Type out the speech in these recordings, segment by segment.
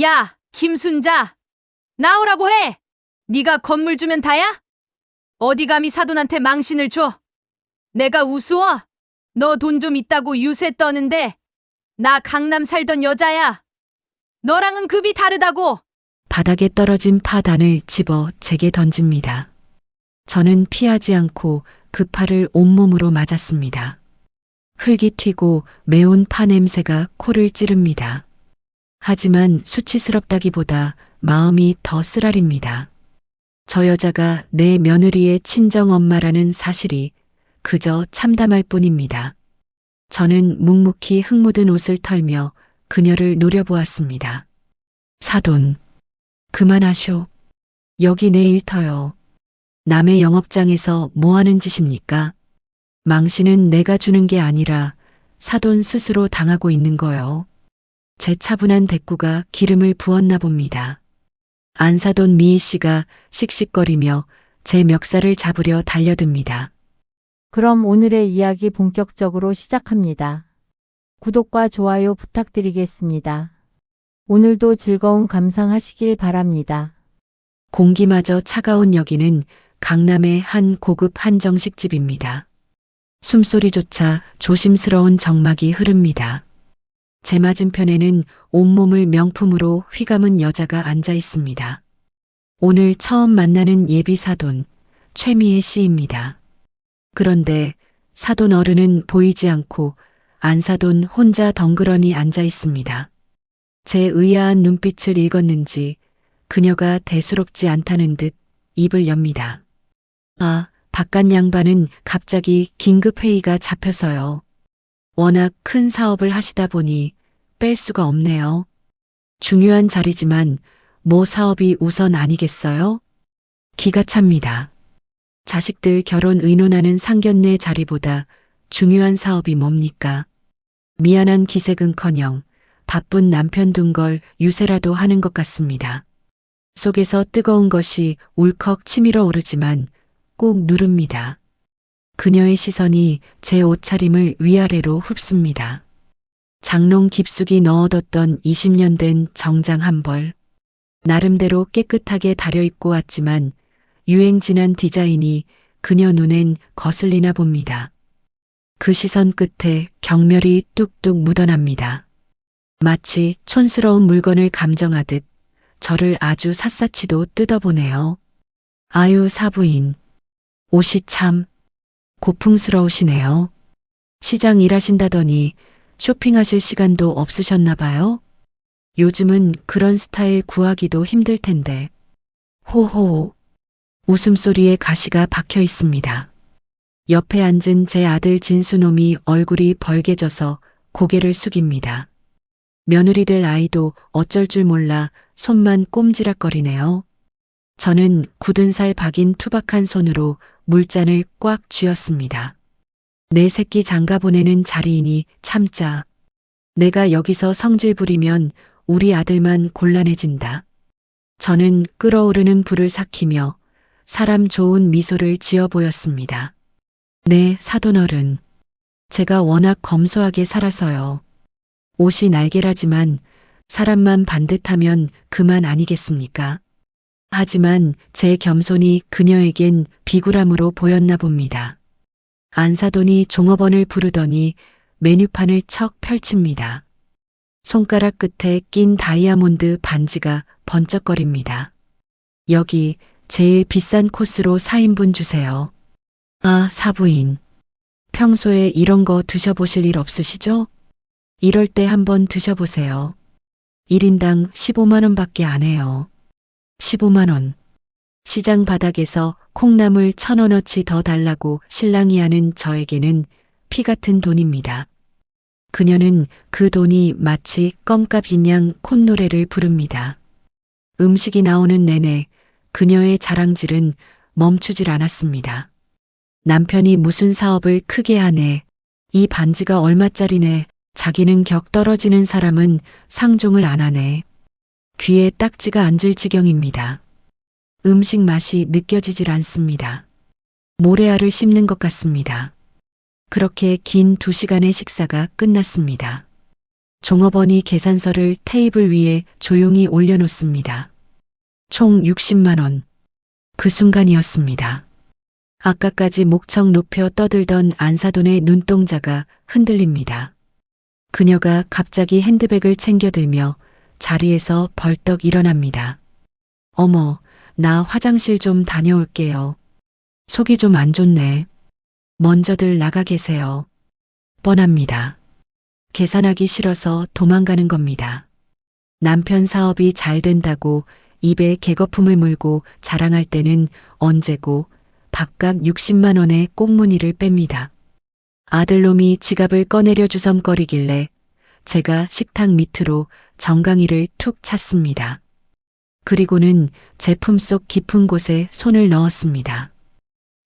야, 김순자! 나오라고 해! 네가 건물 주면 다야? 어디 감히 사돈한테 망신을 줘? 내가 우스워? 너 돈 좀 있다고 유세 떠는데 나 강남 살던 여자야. 너랑은 급이 다르다고. 바닥에 떨어진 파단을 집어 제게 던집니다. 저는 피하지 않고 그 팔을 온몸으로 맞았습니다. 흙이 튀고 매운 파 냄새가 코를 찌릅니다. 하지만 수치스럽다기보다 마음이 더 쓰라립니다. 저 여자가 내 며느리의 친정 엄마라는 사실이 그저 참담할 뿐입니다. 저는 묵묵히 흙 묻은 옷을 털며 그녀를 노려보았습니다. 사돈, 그만하쇼. 여기 내 일터요. 남의 영업장에서 뭐 하는 짓입니까? 망신은 내가 주는 게 아니라 사돈 스스로 당하고 있는 거요. 제 차분한 대꾸가 기름을 부었나 봅니다. 안사돈 미희 씨가 씩씩거리며 제 멱살을 잡으려 달려듭니다. 그럼 오늘의 이야기 본격적으로 시작합니다. 구독과 좋아요 부탁드리겠습니다. 오늘도 즐거운 감상하시길 바랍니다. 공기마저 차가운 여기는 강남의 한 고급 한정식집입니다. 숨소리조차 조심스러운 정막이 흐릅니다. 제 맞은편에는 온몸을 명품으로 휘감은 여자가 앉아 있습니다. 오늘 처음 만나는 예비 사돈, 최미애 씨입니다. 그런데 사돈 어른은 보이지 않고 안사돈 혼자 덩그러니 앉아 있습니다. 제 의아한 눈빛을 읽었는지 그녀가 대수롭지 않다는 듯 입을 엽니다. 아, 바깥 양반은 갑자기 긴급 회의가 잡혀서요. 워낙 큰 사업을 하시다 보니 뺄 수가 없네요. 중요한 자리지만 뭐 사업이 우선 아니겠어요? 기가 찹니다. 자식들 결혼 의논하는 상견례 자리보다 중요한 사업이 뭡니까? 미안한 기색은커녕 바쁜 남편 둔 걸 유세라도 하는 것 같습니다. 속에서 뜨거운 것이 울컥 치밀어 오르지만 꾹 누릅니다. 그녀의 시선이 제 옷차림을 위아래로 흡습니다. 장롱 깊숙이 넣어뒀던 20년 된 정장 한 벌. 나름대로 깨끗하게 다려입고 왔지만 유행 지난 디자인이 그녀 눈엔 거슬리나 봅니다. 그 시선 끝에 경멸이 뚝뚝 묻어납니다. 마치 촌스러운 물건을 감정하듯 저를 아주 샅샅이도 뜯어보네요. 아유 사부인, 옷이 참 고풍스러우시네요. 시장 일하신다더니 쇼핑하실 시간도 없으셨나 봐요? 요즘은 그런 스타일 구하기도 힘들 텐데. 호호. 웃음소리에 가시가 박혀 있습니다. 옆에 앉은 제 아들 진수놈이 얼굴이 벌개져서 고개를 숙입니다. 며느리 될 아이도 어쩔 줄 몰라 손만 꼼지락거리네요. 저는 굳은 살 박인 투박한 손으로 물잔을 꽉 쥐었습니다. 내 새끼 장가 보내는 자리이니 참자. 내가 여기서 성질 부리면 우리 아들만 곤란해진다. 저는 끓어오르는 불을 삭히며 사람 좋은 미소를 지어 보였습니다. 네, 사돈어른. 제가 워낙 검소하게 살아서요. 옷이 날개라지만 사람만 반듯하면 그만 아니겠습니까? 하지만 제 겸손이 그녀에겐 비굴함으로 보였나 봅니다. 안사돈이 종업원을 부르더니 메뉴판을 척 펼칩니다. 손가락 끝에 낀 다이아몬드 반지가 번쩍거립니다. 여기 제일 비싼 코스로 4인분 주세요. 아, 사부인. 평소에 이런 거 드셔보실 일 없으시죠? 이럴 때 한번 드셔보세요. 1인당 15만 원밖에 안 해요. 15만 원. 시장 바닥에서 콩나물 1,000원어치 더 달라고 실랑이 하는 저에게는 피 같은 돈입니다. 그녀는 그 돈이 마치 껌값인 양 콧노래를 부릅니다. 음식이 나오는 내내 그녀의 자랑질은 멈추질 않았습니다. 남편이 무슨 사업을 크게 하네. 이 반지가 얼마짜리네. 자기는 격 떨어지는 사람은 상종을 안 하네. 귀에 딱지가 앉을 지경입니다. 음식 맛이 느껴지질 않습니다. 모래알을 씹는 것 같습니다. 그렇게 긴 2시간의 식사가 끝났습니다. 종업원이 계산서를 테이블 위에 조용히 올려놓습니다. 총 60만 원. 그 순간이었습니다. 아까까지 목청 높여 떠들던 안사돈의 눈동자가 흔들립니다. 그녀가 갑자기 핸드백을 챙겨들며 자리에서 벌떡 일어납니다. 어머, 나 화장실 좀 다녀올게요. 속이 좀 안 좋네. 먼저들 나가 계세요. 뻔합니다. 계산하기 싫어서 도망가는 겁니다. 남편 사업이 잘 된다고 입에 개거품을 물고 자랑할 때는 언제고 밥값 60만 원의 꽁무니를 뺍니다. 아들놈이 지갑을 꺼내려 주섬거리길래 제가 식탁 밑으로 정강이를 툭 찼습니다. 그리고는 제품 속 깊은 곳에 손을 넣었습니다.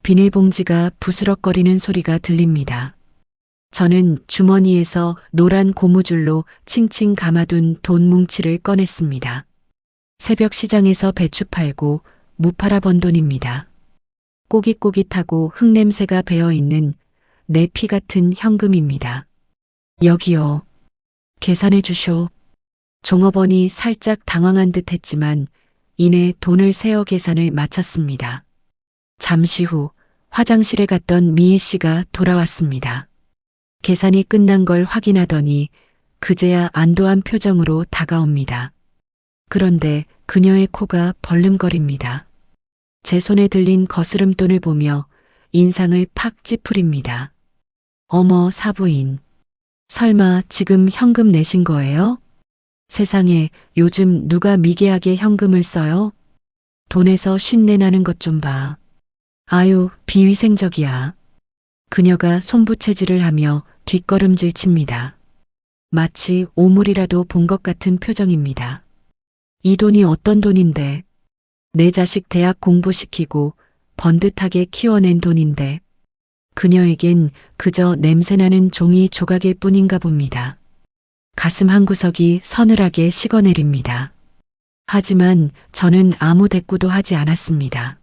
비닐봉지가 부스럭거리는 소리가 들립니다. 저는 주머니에서 노란 고무줄로 칭칭 감아둔 돈 뭉치를 꺼냈습니다. 새벽 시장에서 배추 팔고 무 팔아 번 돈입니다. 꼬깃꼬깃하고 흙냄새가 배어있는 내 피 같은 현금입니다. 여기요. 계산해 주쇼. 종업원이 살짝 당황한 듯 했지만 이내 돈을 세어 계산을 마쳤습니다. 잠시 후 화장실에 갔던 미애 씨가 돌아왔습니다. 계산이 끝난 걸 확인하더니 그제야 안도한 표정으로 다가옵니다. 그런데 그녀의 코가 벌름거립니다. 제 손에 들린 거스름돈을 보며 인상을 팍 찌푸립니다. 어머, 사부인. 설마 지금 현금 내신 거예요? 세상에 요즘 누가 미개하게 현금을 써요? 돈에서 쉰내 나는 것 좀 봐. 아유, 비위생적이야. 그녀가 손부채질을 하며 뒷걸음질 칩니다. 마치 오물이라도 본 것 같은 표정입니다. 이 돈이 어떤 돈인데? 내 자식 대학 공부시키고 번듯하게 키워낸 돈인데 그녀에겐 그저 냄새나는 종이 조각일 뿐인가 봅니다. 가슴 한구석이 서늘하게 식어내립니다. 하지만 저는 아무 대꾸도 하지 않았습니다.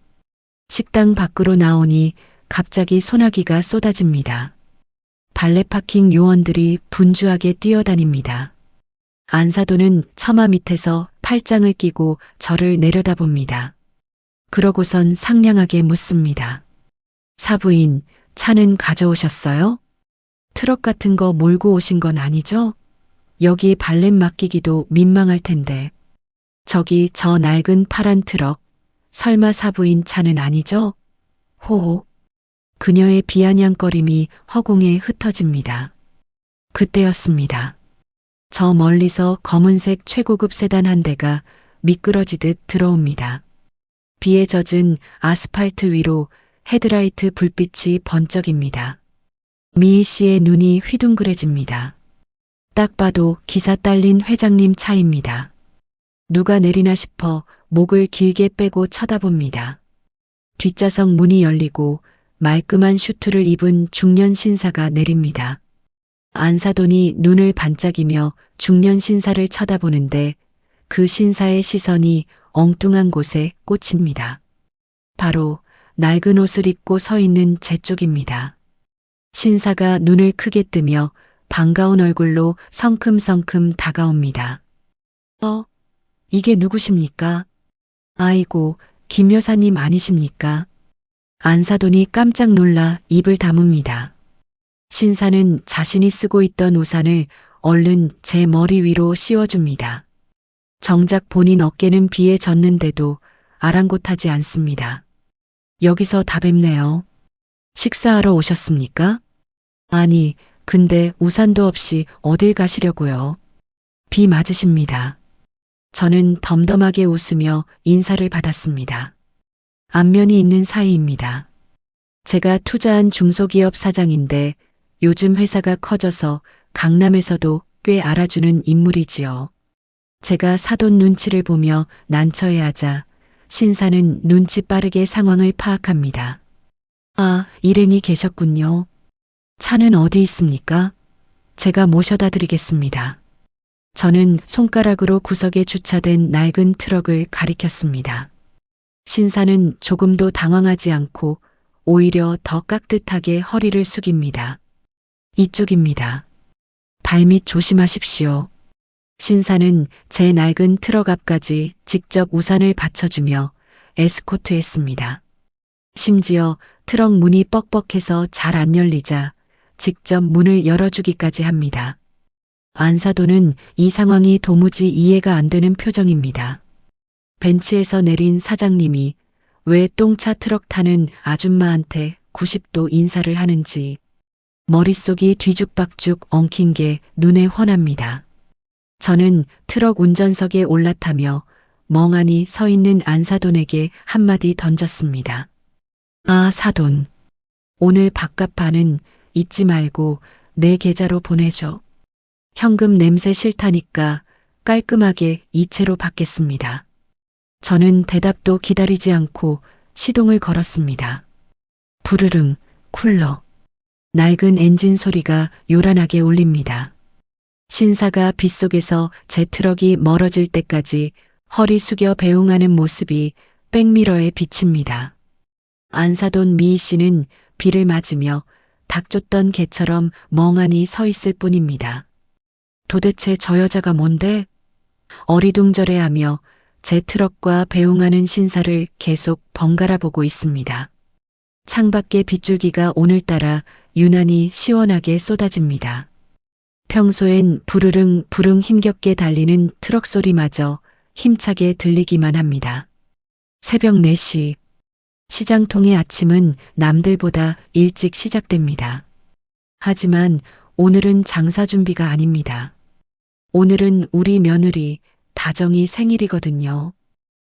식당 밖으로 나오니 갑자기 소나기가 쏟아집니다. 발레 파킹 요원들이 분주하게 뛰어다닙니다. 안사돈은 처마 밑에서 팔짱을 끼고 저를 내려다봅니다. 그러고선 상냥하게 묻습니다. 사부인, 차는 가져오셨어요? 트럭 같은 거 몰고 오신 건 아니죠? 여기 발렛 맡기기도 민망할 텐데. 저기 저 낡은 파란 트럭, 설마 사부인 차는 아니죠? 호호. 그녀의 비아냥거림이 허공에 흩어집니다. 그때였습니다. 저 멀리서 검은색 최고급 세단 한 대가 미끄러지듯 들어옵니다. 비에 젖은 아스팔트 위로 헤드라이트 불빛이 번쩍입니다. 미희 씨의 눈이 휘둥그레집니다. 딱 봐도 기사 딸린 회장님 차입니다. 누가 내리나 싶어 목을 길게 빼고 쳐다봅니다. 뒷좌석 문이 열리고 말끔한 슈트를 입은 중년 신사가 내립니다. 안사돈이 눈을 반짝이며 중년 신사를 쳐다보는데 그 신사의 시선이 엉뚱한 곳에 꽂힙니다. 바로 낡은 옷을 입고 서 있는 제 쪽입니다. 신사가 눈을 크게 뜨며 반가운 얼굴로 성큼성큼 다가옵니다. 이게 누구십니까? 아이고, 김 여사님 아니십니까? 안사돈이 깜짝 놀라 입을 다뭅니다. 신사는 자신이 쓰고 있던 우산을 얼른 제 머리 위로 씌워줍니다. 정작 본인 어깨는 비에 젖는데도 아랑곳하지 않습니다. 여기서 다 뵙네요. 식사하러 오셨습니까? 아니, 근데 우산도 없이 어딜 가시려고요? 비 맞으십니다. 저는 덤덤하게 웃으며 인사를 받았습니다. 안면이 있는 사이입니다. 제가 투자한 중소기업 사장인데 요즘 회사가 커져서 강남에서도 꽤 알아주는 인물이지요. 제가 사돈 눈치를 보며 난처해하자 신사는 눈치 빠르게 상황을 파악합니다. 아, 일행이 계셨군요. 차는 어디 있습니까? 제가 모셔다 드리겠습니다. 저는 손가락으로 구석에 주차된 낡은 트럭을 가리켰습니다. 신사는 조금도 당황하지 않고 오히려 더 깍듯하게 허리를 숙입니다. 이쪽입니다. 발밑 조심하십시오. 신사는 제 낡은 트럭 앞까지 직접 우산을 받쳐주며 에스코트했습니다. 심지어 트럭 문이 뻑뻑해서 잘 안 열리자 직접 문을 열어주기까지 합니다. 안사돈은 이 상황이 도무지 이해가 안 되는 표정입니다. 벤치에서 내린 사장님이 왜 똥차 트럭 타는 아줌마한테 90도 인사를 하는지 머릿속이 뒤죽박죽 엉킨 게 눈에 훤합니다. 저는 트럭 운전석에 올라타며 멍하니 서 있는 안사돈에게 한마디 던졌습니다. 아, 사돈. 오늘 밥값 반은 잊지 말고 내 계좌로 보내줘. 현금 냄새 싫다니까 깔끔하게 이체로 받겠습니다. 저는 대답도 기다리지 않고 시동을 걸었습니다. 부르릉, 쿨러. 낡은 엔진 소리가 요란하게 울립니다. 신사가 빗속에서 제 트럭이 멀어질 때까지 허리 숙여 배웅하는 모습이 백미러에 비칩니다. 안사돈 미희 씨는 비를 맞으며 닥쳤던 개처럼 멍하니 서 있을 뿐입니다. 도대체 저 여자가 뭔데? 어리둥절해하며 제 트럭과 배웅하는 신사를 계속 번갈아 보고 있습니다. 창밖의 빗줄기가 오늘따라 유난히 시원하게 쏟아집니다. 평소엔 부르릉 부릉 힘겹게 달리는 트럭 소리마저 힘차게 들리기만 합니다. 새벽 4시. 시장통의 아침은 남들보다 일찍 시작됩니다. 하지만 오늘은 장사 준비가 아닙니다. 오늘은 우리 며느리 다정이 생일이거든요.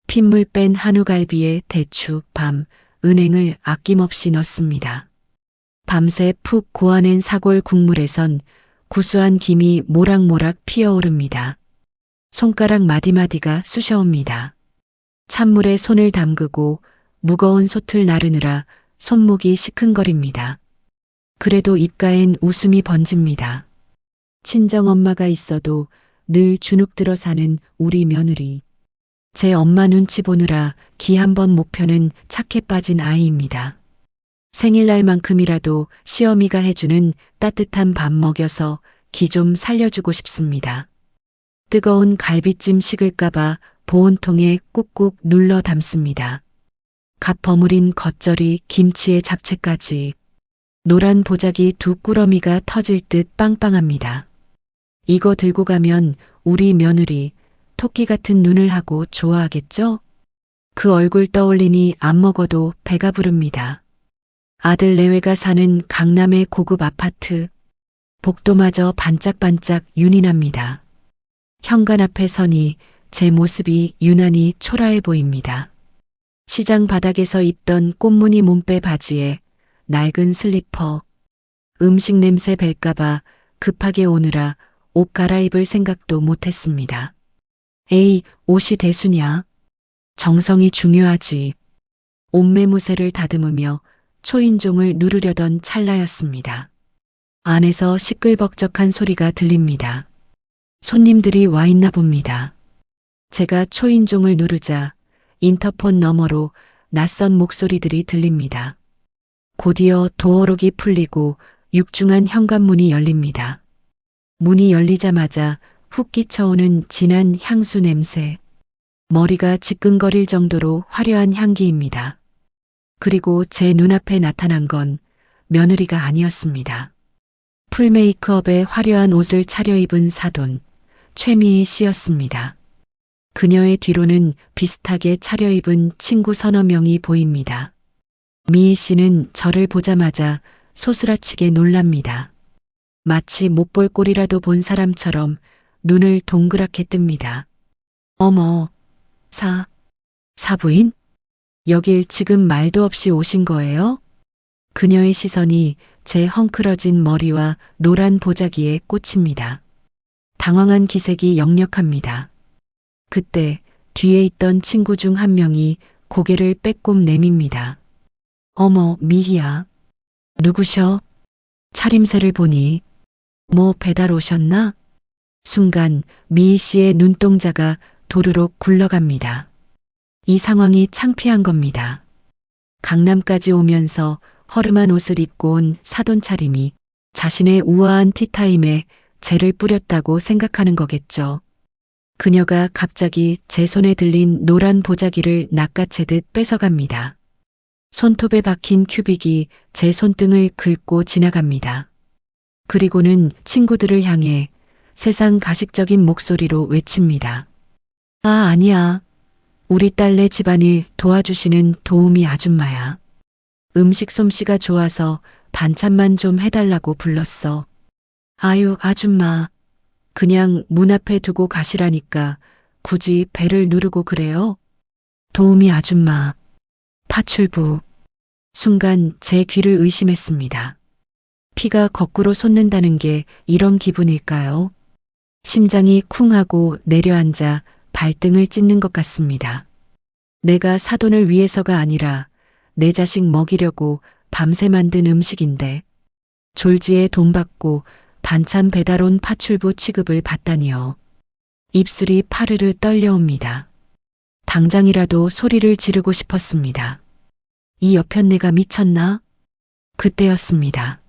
핏물 뺀 한우갈비에 대추, 밤, 은행을 아낌없이 넣습니다. 밤새 푹 고아낸 사골 국물에선 구수한 김이 모락모락 피어오릅니다. 손가락 마디마디가 쑤셔옵니다. 찬물에 손을 담그고 무거운 솥을 나르느라 손목이 시큰거립니다. 그래도 입가엔 웃음이 번집니다. 친정엄마가 있어도 늘 주눅들어 사는 우리 며느리. 제 엄마 눈치 보느라 기 한 번 못 펴는 착해 빠진 아이입니다. 생일날만큼이라도 시어미가 해주는 따뜻한 밥 먹여서 기 좀 살려주고 싶습니다. 뜨거운 갈비찜 식을까봐 보온통에 꾹꾹 눌러 담습니다. 갓 버무린 겉절이, 김치에 잡채까지 노란 보자기 두 꾸러미가 터질 듯 빵빵합니다. 이거 들고 가면 우리 며느리 토끼 같은 눈을 하고 좋아하겠죠? 그 얼굴 떠올리니 안 먹어도 배가 부릅니다. 아들 내외가 사는 강남의 고급 아파트. 복도마저 반짝반짝 윤이 납니다. 현관 앞에 서니 제 모습이 유난히 초라해 보입니다. 시장 바닥에서 입던 꽃무늬 몸빼 바지에 낡은 슬리퍼, 음식 냄새 뵐까봐 급하게 오느라 옷 갈아입을 생각도 못했습니다. 에이, 옷이 대수냐? 정성이 중요하지. 옷매무새를 다듬으며 초인종을 누르려던 찰나였습니다. 안에서 시끌벅적한 소리가 들립니다. 손님들이 와 있나 봅니다. 제가 초인종을 누르자 인터폰 너머로 낯선 목소리들이 들립니다. 곧이어 도어록이 풀리고 육중한 현관문이 열립니다. 문이 열리자마자 훅 끼쳐오는 진한 향수 냄새. 머리가 지끈거릴 정도로 화려한 향기입니다. 그리고 제 눈앞에 나타난 건 며느리가 아니었습니다. 풀 메이크업에 화려한 옷을 차려입은 사돈, 최미희 씨였습니다. 그녀의 뒤로는 비슷하게 차려입은 친구 서너 명이 보입니다. 미희 씨는 저를 보자마자 소스라치게 놀랍니다. 마치 못 볼 꼴이라도 본 사람처럼 눈을 동그랗게 뜹니다. 어머, 사부인? 여길 지금 말도 없이 오신 거예요? 그녀의 시선이 제 헝클어진 머리와 노란 보자기에 꽂힙니다. 당황한 기색이 역력합니다. 그때 뒤에 있던 친구 중 한 명이 고개를 빼꼼 내밉니다. 어머, 미희야. 누구셔? 차림새를 보니 뭐 배달 오셨나? 순간 미희 씨의 눈동자가 도르륵 굴러갑니다. 이 상황이 창피한 겁니다. 강남까지 오면서 허름한 옷을 입고 온 사돈 차림이 자신의 우아한 티타임에 죄를 뿌렸다고 생각하는 거겠죠. 그녀가 갑자기 제 손에 들린 노란 보자기를 낚아채듯 뺏어갑니다. 손톱에 박힌 큐빅이 제 손등을 긁고 지나갑니다. 그리고는 친구들을 향해 세상 가식적인 목소리로 외칩니다. 아, 아니야. 우리 딸네 집안일 도와주시는 도우미 아줌마야. 음식 솜씨가 좋아서 반찬만 좀 해달라고 불렀어. 아유, 아줌마. 그냥 문 앞에 두고 가시라니까 굳이 배를 누르고 그래요? 도우미 아줌마. 파출부. 순간 제 귀를 의심했습니다. 피가 거꾸로 솟는다는 게 이런 기분일까요? 심장이 쿵 하고 내려앉아 발등을 찢는 것 같습니다. 내가 사돈을 위해서가 아니라 내 자식 먹이려고 밤새 만든 음식인데 졸지에 돈 받고 반찬 배달 온 파출부 취급을 받다니요. 입술이 파르르 떨려옵니다. 당장이라도 소리를 지르고 싶었습니다. 이 여편네가 미쳤나? 그때였습니다.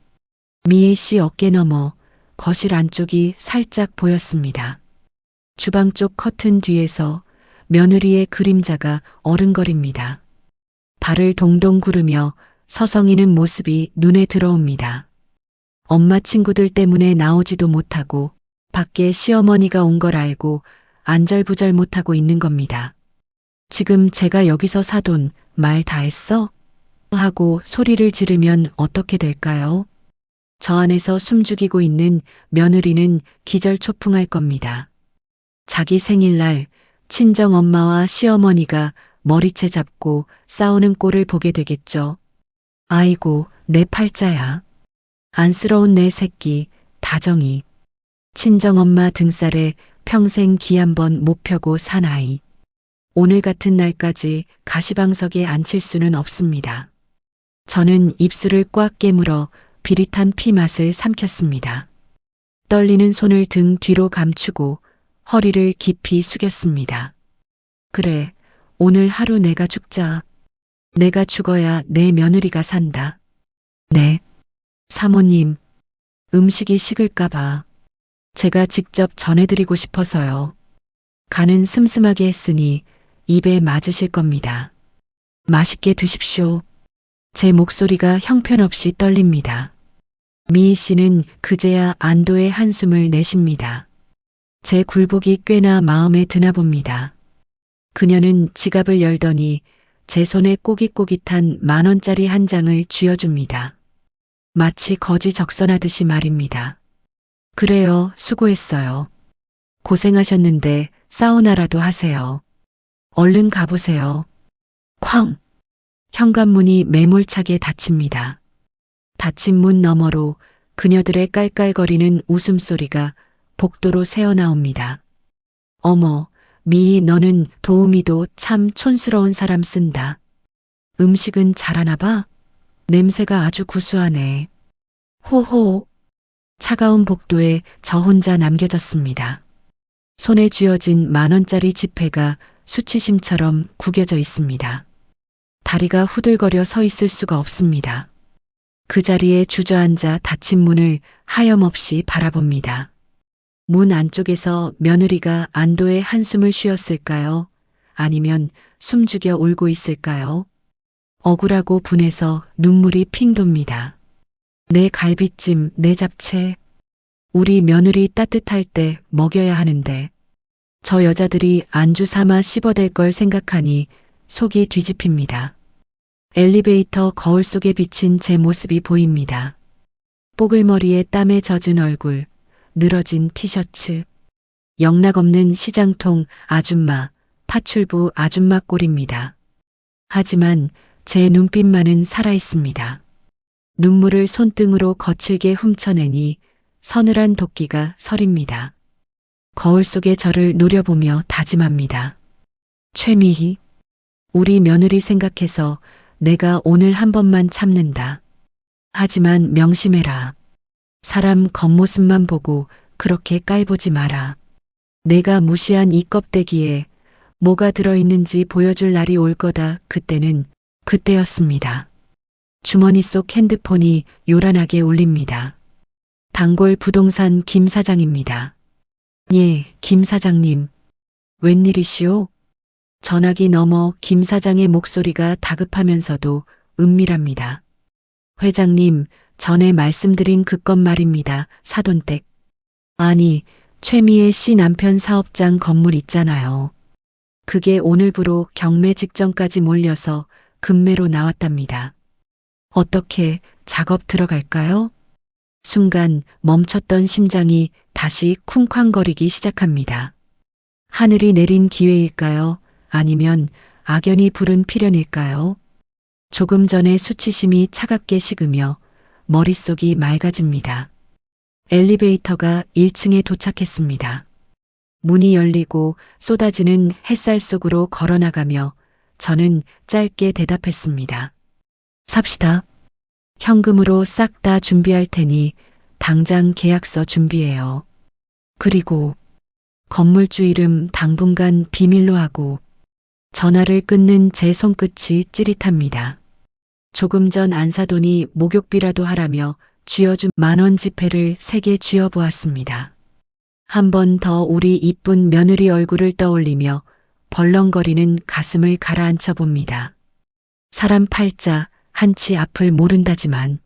미애 씨 어깨 너머 거실 안쪽이 살짝 보였습니다. 주방 쪽 커튼 뒤에서 며느리의 그림자가 어른거립니다. 발을 동동 구르며 서성이는 모습이 눈에 들어옵니다. 엄마 친구들 때문에 나오지도 못하고 밖에 시어머니가 온 걸 알고 안절부절 못하고 있는 겁니다. 지금 제가 여기서 사돈 말 다 했어? 하고 소리를 지르면 어떻게 될까요? 저 안에서 숨죽이고 있는 며느리는 기절초풍할 겁니다. 자기 생일날 친정 엄마와 시어머니가 머리채 잡고 싸우는 꼴을 보게 되겠죠. 아이고, 내 팔자야. 안쓰러운 내 새끼, 다정이. 친정엄마 등살에 평생 기 한 번 못 펴고 산 아이. 오늘 같은 날까지 가시방석에 앉힐 수는 없습니다. 저는 입술을 꽉 깨물어 비릿한 피 맛을 삼켰습니다. 떨리는 손을 등 뒤로 감추고 허리를 깊이 숙였습니다. 그래, 오늘 하루 내가 죽자. 내가 죽어야 내 며느리가 산다. 네. 사모님, 음식이 식을까봐 제가 직접 전해드리고 싶어서요. 간은 슴슴하게 했으니 입에 맞으실 겁니다. 맛있게 드십시오. 제 목소리가 형편없이 떨립니다. 미희 씨는 그제야 안도의 한숨을 내쉽니다. 제 굴복이 꽤나 마음에 드나 봅니다. 그녀는 지갑을 열더니 제 손에 꼬깃꼬깃한 10,000원짜리 한 장을 쥐어줍니다. 마치 거지 적선하듯이 말입니다. 그래요, 수고했어요. 고생하셨는데 사우나라도 하세요. 얼른 가보세요. 쾅! 현관문이 매몰차게 닫힙니다. 닫힌 문 너머로 그녀들의 깔깔거리는 웃음소리가 복도로 새어나옵니다. 어머, 미희 너는 도우미도 참 촌스러운 사람 쓴다. 음식은 잘하나 봐? 냄새가 아주 구수하네. 호호. 차가운 복도에 저 혼자 남겨졌습니다. 손에 쥐어진 10,000원짜리 지폐가 수치심처럼 구겨져 있습니다. 다리가 후들거려 서 있을 수가 없습니다. 그 자리에 주저앉아 닫힌 문을 하염없이 바라봅니다. 문 안쪽에서 며느리가 안도의 한숨을 쉬었을까요? 아니면 숨죽여 울고 있을까요? 억울하고 분해서 눈물이 핑 돕니다. 내 갈비찜, 내 잡채. 우리 며느리 따뜻할 때 먹여야 하는데 저 여자들이 안주 삼아 씹어댈 걸 생각하니 속이 뒤집힙니다. 엘리베이터 거울 속에 비친 제 모습이 보입니다. 뽀글머리에 땀에 젖은 얼굴, 늘어진 티셔츠, 영락없는 시장통 아줌마, 파출부 아줌마 꼴입니다. 하지만 제 눈빛만은 살아있습니다. 눈물을 손등으로 거칠게 훔쳐내니 서늘한 도끼가 서립니다. 거울 속에 저를 노려보며 다짐합니다. 최미희, 우리 며느리 생각해서 내가 오늘 한 번만 참는다. 하지만 명심해라. 사람 겉모습만 보고 그렇게 깔보지 마라. 내가 무시한 이 껍데기에 뭐가 들어있는지 보여줄 날이 올 거다. 그때는 그때였습니다. 주머니 속 핸드폰이 요란하게 울립니다. 단골 부동산 김 사장입니다. 예, 김 사장님. 웬일이시오? 전화기 너머 김 사장의 목소리가 다급하면서도 은밀합니다. 회장님, 전에 말씀드린 그 건 말입니다. 사돈댁. 아니, 최미애 씨 남편 사업장 건물 있잖아요. 그게 오늘부로 경매 직전까지 몰려서 급매로 나왔답니다. 어떻게 작업 들어갈까요? 순간 멈췄던 심장이 다시 쿵쾅거리기 시작합니다. 하늘이 내린 기회일까요? 아니면 악연이 부른 필연일까요? 조금 전에 수치심이 차갑게 식으며 머릿속이 맑아집니다. 엘리베이터가 1층에 도착했습니다. 문이 열리고 쏟아지는 햇살 속으로 걸어나가며 저는 짧게 대답했습니다. 삽시다. 현금으로 싹 다 준비할 테니 당장 계약서 준비해요. 그리고 건물주 이름 당분간 비밀로 하고 전화를 끊는 제 손끝이 찌릿합니다. 조금 전 안 사돈이 목욕비라도 하라며 쥐어준 10,000원 지폐를 3개 쥐어보았습니다. 한 번 더 우리 이쁜 며느리 얼굴을 떠올리며 벌렁거리는 가슴을 가라앉혀 봅니다. 사람 팔자 한치 앞을 모른다지만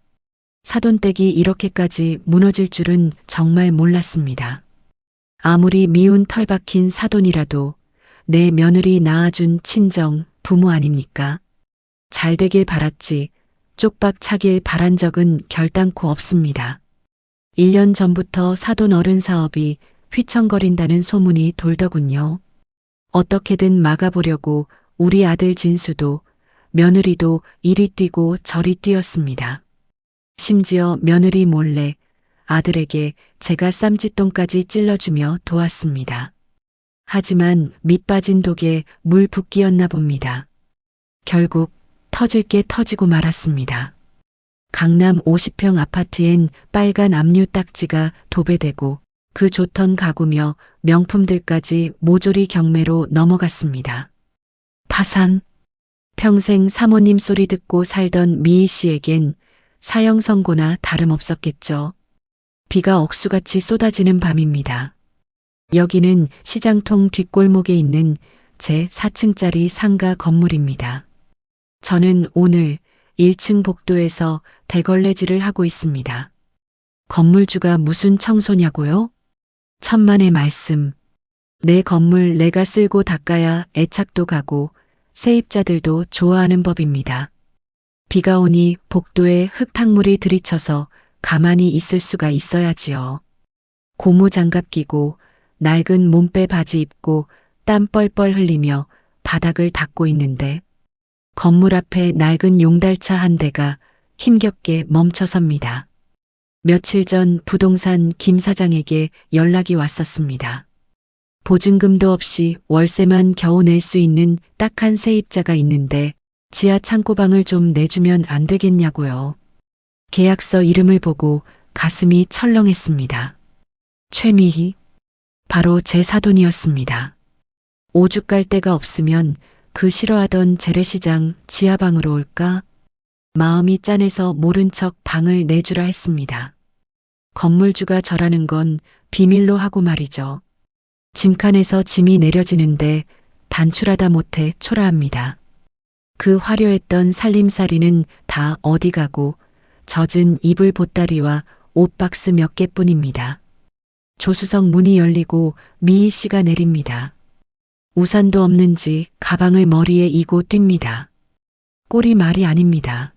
사돈댁이 이렇게까지 무너질 줄은 정말 몰랐습니다. 아무리 미운 털 박힌 사돈이라도 내 며느리 낳아준 친정 부모 아닙니까? 잘 되길 바랐지 쪽박 차길 바란 적은 결단코 없습니다. 1년 전부터 사돈 어른 사업이 휘청거린다는 소문이 돌더군요. 어떻게든 막아보려고 우리 아들 진수도 며느리도 이리 뛰고 저리 뛰었습니다. 심지어 며느리 몰래 아들에게 제가 쌈짓돈까지 찔러주며 도왔습니다. 하지만 밑 빠진 독에 물 붓기였나 봅니다. 결국 터질 게 터지고 말았습니다. 강남 50평 아파트엔 빨간 압류 딱지가 도배되고 그 좋던 가구며 명품들까지 모조리 경매로 넘어갔습니다. 파산. 평생 사모님 소리 듣고 살던 미희 씨에겐 사형 선고나 다름없었겠죠. 비가 억수같이 쏟아지는 밤입니다. 여기는 시장통 뒷골목에 있는 제 4층짜리 상가 건물입니다. 저는 오늘 1층 복도에서 대걸레질을 하고 있습니다. 건물주가 무슨 청소냐고요? 천만의 말씀. 내 건물 내가 쓸고 닦아야 애착도 가고 세입자들도 좋아하는 법입니다. 비가 오니 복도에 흙탕물이 들이쳐서 가만히 있을 수가 있어야지요. 고무장갑 끼고 낡은 몸빼 바지 입고 땀 뻘뻘 흘리며 바닥을 닦고 있는데 건물 앞에 낡은 용달차 한 대가 힘겹게 멈춰섭니다. 며칠 전 부동산 김 사장에게 연락이 왔었습니다. 보증금도 없이 월세만 겨우 낼 수 있는 딱한 세입자가 있는데 지하 창고방을 좀 내주면 안 되겠냐고요. 계약서 이름을 보고 가슴이 철렁했습니다. 최미희. 바로 제 사돈이었습니다. 오죽 갈 데가 없으면 그 싫어하던 재래시장 지하방으로 올까? 마음이 짠해서 모른 척 방을 내주라 했습니다. 건물주가 저라는 건 비밀로 하고 말이죠. 짐칸에서 짐이 내려지는데 단출하다 못해 초라합니다. 그 화려했던 살림살이는 다 어디 가고 젖은 이불 보따리와 옷박스 몇 개뿐입니다. 조수석 문이 열리고 미희 씨가 내립니다. 우산도 없는지 가방을 머리에 이고 뜁니다. 꼴이 말이 아닙니다.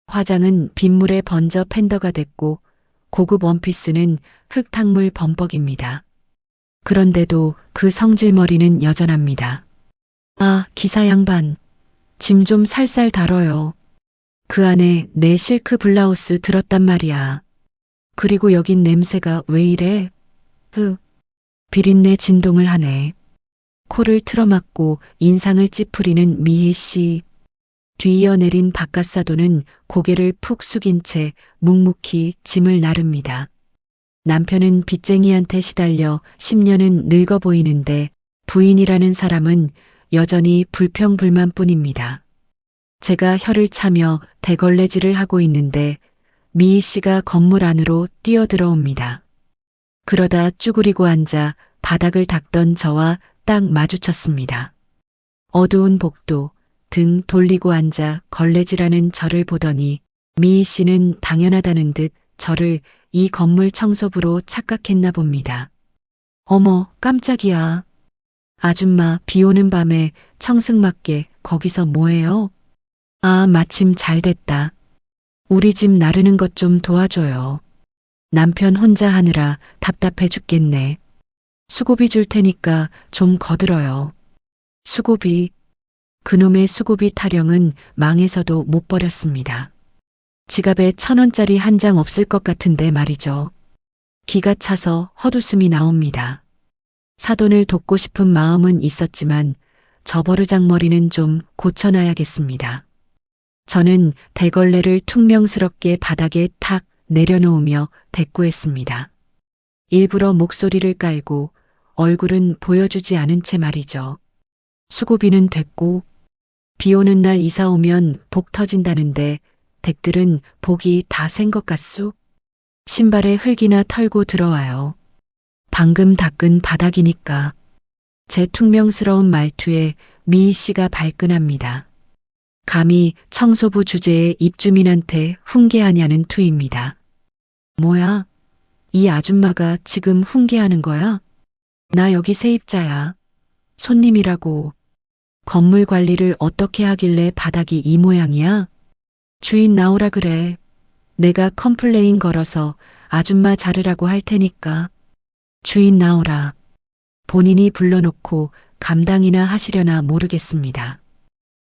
화장은 빗물에 번져 팬더가 됐고 고급 원피스는 흙탕물 범벅입니다. 그런데도 그 성질머리는 여전합니다. 아, 기사 양반. 짐 좀 살살 다뤄요. 그 안에 내 실크 블라우스 들었단 말이야. 그리고 여긴 냄새가 왜 이래? 비린내 진동을 하네. 코를 틀어막고 인상을 찌푸리는 미희 씨. 뒤이어 내린 바깥사돈은 고개를 푹 숙인 채 묵묵히 짐을 나릅니다. 남편은 빚쟁이한테 시달려 10년은 늙어 보이는데 부인이라는 사람은 여전히 불평불만뿐입니다. 제가 혀를 차며 대걸레질을 하고 있는데 미희 씨가 건물 안으로 뛰어들어옵니다. 그러다 쭈그리고 앉아 바닥을 닦던 저와 딱 마주쳤습니다. 어두운 복도, 등 돌리고 앉아 걸레질하는 저를 보더니 미희 씨는 당연하다는 듯 저를 이 건물 청소부로 착각했나 봅니다. 어머, 깜짝이야. 아줌마, 비 오는 밤에 청승맞게 거기서 뭐해요? 아, 마침 잘 됐다. 우리 집 나르는 것 좀 도와줘요. 남편 혼자 하느라 답답해 죽겠네. 수고비 줄 테니까 좀 거들어요. 수고비. 그놈의 수고비 타령은 망해서도 못 버렸습니다. 지갑에 1,000원짜리 한 장 없을 것 같은데 말이죠. 기가 차서 헛웃음이 나옵니다. 사돈을 돕고 싶은 마음은 있었지만 저 버르장머리는 좀 고쳐놔야겠습니다. 저는 대걸레를 퉁명스럽게 바닥에 탁 내려놓으며 대꾸했습니다. 일부러 목소리를 깔고 얼굴은 보여주지 않은 채 말이죠. 수고비는 됐고 비 오는 날 이사 오면 복 터진다는데 댁들은 복이 다 센 것 같소? 신발에 흙이나 털고 들어와요. 방금 닦은 바닥이니까. 제 퉁명스러운 말투에 미희 씨가 발끈합니다. 감히 청소부 주제에 입주민한테 훈계하냐는 투입니다. 뭐야? 이 아줌마가 지금 훈계하는 거야? 나 여기 세입자야. 손님이라고. 건물 관리를 어떻게 하길래 바닥이 이 모양이야? 주인 나오라 그래. 내가 컴플레인 걸어서 아줌마 자르라고 할 테니까. 주인 나오라. 본인이 불러놓고 감당이나 하시려나 모르겠습니다.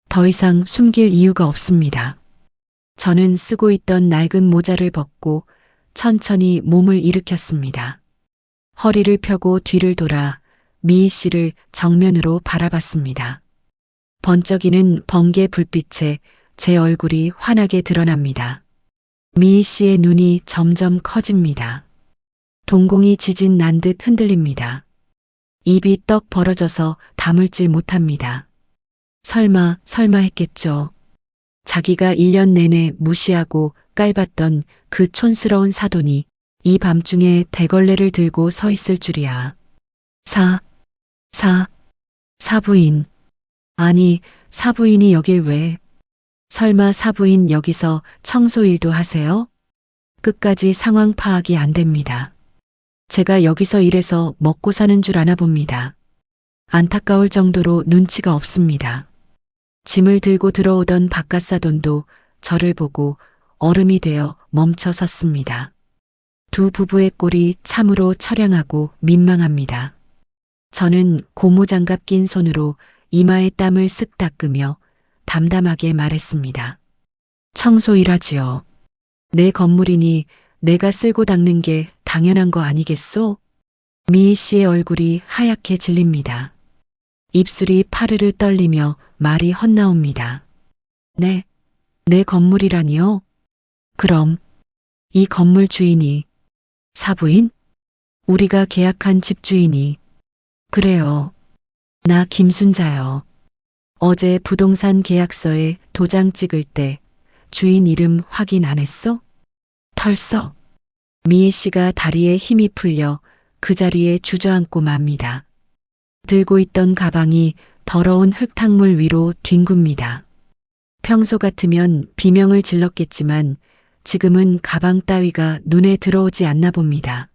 더 이상 숨길 이유가 없습니다. 저는 쓰고 있던 낡은 모자를 벗고 천천히 몸을 일으켰습니다. 허리를 펴고 뒤를 돌아 미희 씨를 정면으로 바라봤습니다. 번쩍이는 번개 불빛에 제 얼굴이 환하게 드러납니다. 미희 씨의 눈이 점점 커집니다. 동공이 지진 난 듯 흔들립니다. 입이 떡 벌어져서 다물질 못합니다. 설마 했겠죠. 자기가 1년 내내 무시하고 깔봤던 그 촌스러운 사돈이 이 밤중에 대걸레를 들고 서 있을 줄이야. 사부인. 아니, 사부인이 여길 왜? 설마 사부인 여기서 청소일도 하세요? 끝까지 상황 파악이 안 됩니다. 제가 여기서 일해서 먹고 사는 줄 아나 봅니다. 안타까울 정도로 눈치가 없습니다. 짐을 들고 들어오던 바깥사돈도 저를 보고 얼음이 되어 멈춰 섰습니다. 두 부부의 꼴이 참으로 처량하고 민망합니다. 저는 고무장갑 낀 손으로 이마에 땀을 쓱 닦으며 담담하게 말했습니다. 청소일하지요. 내 건물이니 내가 쓸고 닦는 게 당연한 거 아니겠소? 미희 씨의 얼굴이 하얗게 질립니다. 입술이 파르르 떨리며 말이 헛나옵니다. 네, 내 건물이라니요? 그럼 이 건물 주인이 사부인? 우리가 계약한 집주인이. 그래요. 나 김순자요. 어제 부동산 계약서에 도장 찍을 때 주인 이름 확인 안 했어? 털썩. 미희 씨가 다리에 힘이 풀려 그 자리에 주저앉고 맙니다. 들고 있던 가방이 더러운 흙탕물 위로 뒹굽니다. 평소 같으면 비명을 질렀겠지만 지금은 가방 따위가 눈에 들어오지 않나 봅니다.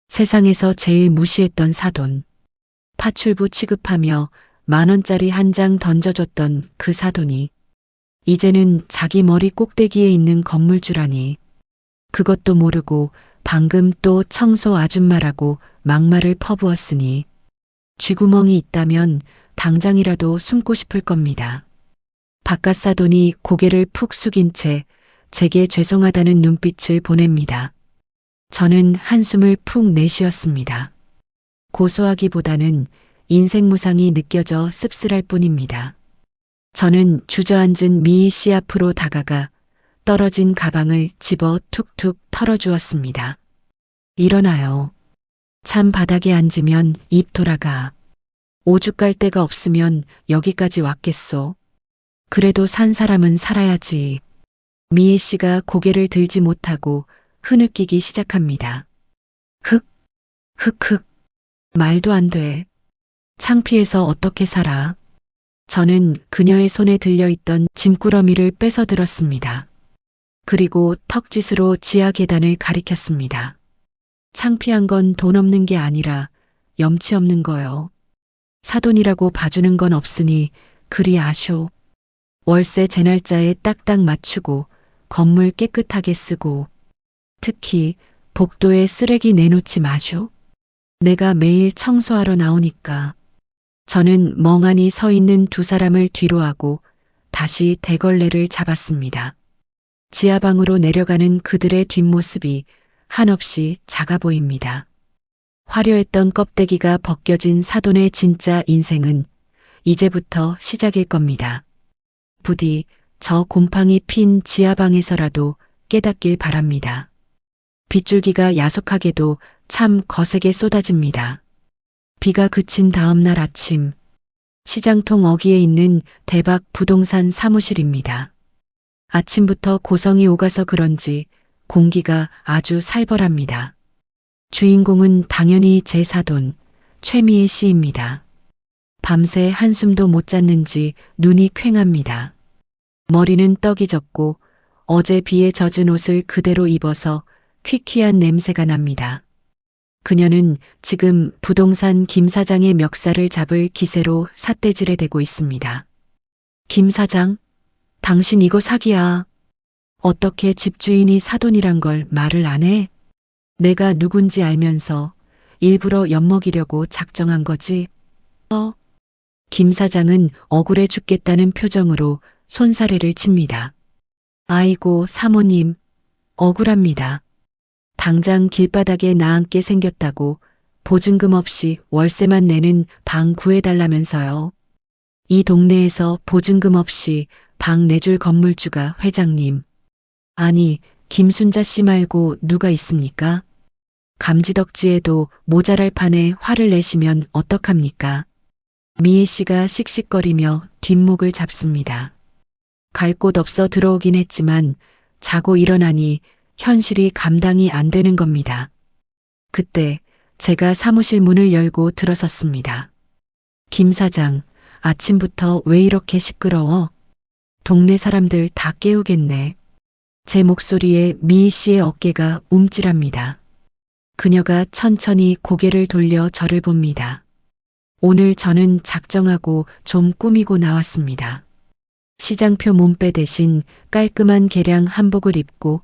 세상에서 제일 무시했던 사돈. 파출부 취급하며 10,000원짜리 한 장 던져줬던 그 사돈이 이제는 자기 머리 꼭대기에 있는 건물주라니. 그것도 모르고 방금 또 청소 아줌마라고 막말을 퍼부었으니 쥐구멍이 있다면 당장이라도 숨고 싶을 겁니다. 바깥사돈이 고개를 푹 숙인 채 제게 죄송하다는 눈빛을 보냅니다. 저는 한숨을 푹 내쉬었습니다. 고소하기보다는 인생 무상이 느껴져 씁쓸할 뿐입니다. 저는 주저앉은 미희 씨 앞으로 다가가 떨어진 가방을 집어 툭툭 털어주었습니다. 일어나요. 참 바닥에 앉으면 입 돌아가. 오죽 갈 데가 없으면 여기까지 왔겠소. 그래도 산 사람은 살아야지. 미애 씨가 고개를 들지 못하고 흐느끼기 시작합니다. 흑흑. 말도 안 돼. 창피해서 어떻게 살아. 저는 그녀의 손에 들려있던 짐꾸러미를 뺏어 들었습니다. 그리고 턱짓으로 지하 계단을 가리켰습니다. 창피한 건 돈 없는 게 아니라 염치 없는 거요. 사돈이라고 봐주는 건 없으니 그리 아쇼. 월세 제 날짜에 딱딱 맞추고 건물 깨끗하게 쓰고 특히 복도에 쓰레기 내놓지 마쇼. 내가 매일 청소하러 나오니까. 저는 멍하니 서 있는 두 사람을 뒤로 하고 다시 대걸레를 잡았습니다. 지하방으로 내려가는 그들의 뒷모습이 한없이 작아 보입니다. 화려했던 껍데기가 벗겨진 사돈의 진짜 인생은 이제부터 시작일 겁니다. 부디 저 곰팡이 핀 지하방에서라도 깨닫길 바랍니다. 빗줄기가 야속하게도 참 거세게 쏟아집니다. 비가 그친 다음 날 아침, 시장통 어귀에 있는 대박 부동산 사무실입니다. 아침부터 고성이 오가서 그런지 공기가 아주 살벌합니다. 주인공은 당연히 제 사돈, 최미애 씨입니다. 밤새 한숨도 못 잤는지 눈이 퀭합니다. 머리는 떡이 졌고 어제 비에 젖은 옷을 그대로 입어서 퀴퀴한 냄새가 납니다. 그녀는 지금 부동산 김 사장의 멱살을 잡을 기세로 삿대질에 대고 있습니다. 김 사장, 당신 이거 사기야. 어떻게 집주인이 사돈이란 걸 말을 안 해? 내가 누군지 알면서 일부러 엿먹이려고 작정한 거지. 김 사장은 억울해 죽겠다는 표정으로 손사래를 칩니다. 아이고 사모님, 억울합니다. 당장 길바닥에 나앉게 생겼다고 보증금 없이 월세만 내는 방 구해달라면서요. 이 동네에서 보증금 없이 방 내줄 건물주가 회장님. 아니, 김순자 씨 말고 누가 있습니까? 감지덕지에도 모자랄 판에 화를 내시면 어떡합니까? 미애 씨가 씩씩거리며 뒷목을 잡습니다. 갈 곳 없어 들어오긴 했지만 자고 일어나니 현실이 감당이 안 되는 겁니다. 그때 제가 사무실 문을 열고 들어섰습니다. 김 사장, 아침부터 왜 이렇게 시끄러워? 동네 사람들 다 깨우겠네. 제 목소리에 미희 씨의 어깨가 움찔합니다. 그녀가 천천히 고개를 돌려 저를 봅니다. 오늘 저는 작정하고 좀 꾸미고 나왔습니다. 시장표 몸빼 대신 깔끔한 개량 한복을 입고